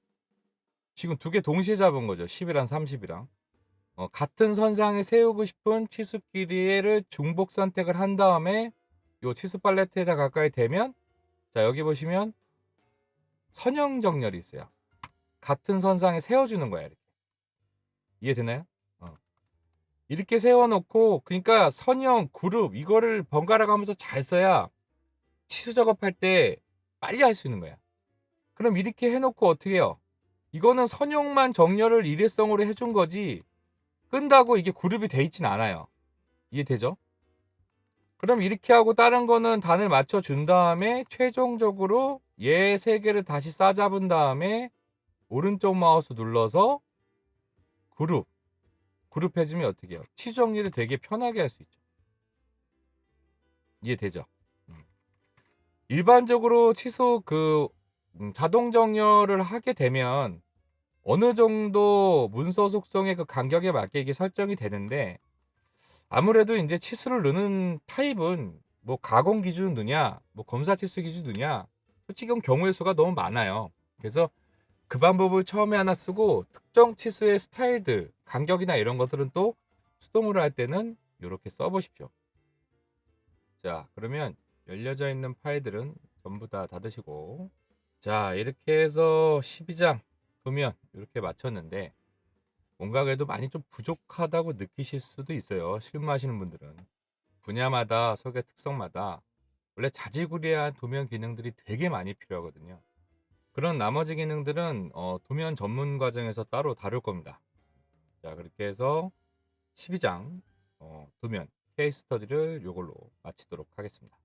지금 두 개 동시에 잡은 거죠. 10이랑 30이랑. 같은 선상에 세우고 싶은 치수끼리를 중복 선택을 한 다음에 이 치수 팔레트에다 가까이 대면 자, 여기 보시면 선형 정렬이 있어요. 같은 선상에 세워주는 거야. 이렇게. 이해되나요? 이렇게 세워놓고 그러니까 선형, 그룹 이거를 번갈아 가면서 잘 써야 치수 작업할 때 빨리 할 수 있는 거야. 그럼 이렇게 해놓고 어떻게 해요? 이거는 선형만 정렬을 일회성으로 해준 거지 끈다고 이게 그룹이 돼 있진 않아요. 이해되죠? 그럼 이렇게 하고 다른 거는 단을 맞춰 준 다음에 최종적으로 얘 세 개를 다시 싸잡은 다음에 오른쪽 마우스 눌러서 그룹 해주면 어떻게 해요? 치수 정리를 되게 편하게 할 수 있죠. 이해되죠? 일반적으로 취소 자동 정렬을 하게 되면 어느 정도 문서 속성의 그 간격에 맞게 이게 설정이 되는데, 아무래도 인제 치수를 넣는 타입은 뭐 가공 기준 넣냐 뭐 검사 치수 기준 넣냐, 솔직히 그건 경우의 수가 너무 많아요. 그래서 그 방법을 처음에 하나 쓰고 특정 치수의 스타일들, 간격이나 이런 것들은 또 수동으로 할 때는 요렇게 써 보십시오. 자, 그러면 열려져 있는 파일들은 전부 다 닫으시고, 자, 이렇게 해서 12장 도면 요렇게 마쳤는데, 뭔가 그래도 많이 좀 부족하다고 느끼실 수도 있어요, 실무하시는 분들은. 분야마다 설계 특성마다 원래 자지구레한 도면 기능들이 되게 많이 필요하거든요. 그런 나머지 기능들은 도면 전문 과정에서 따로 다룰 겁니다. 자, 그렇게 해서 12장 도면 케이스 스터디를 요걸로 마치도록 하겠습니다.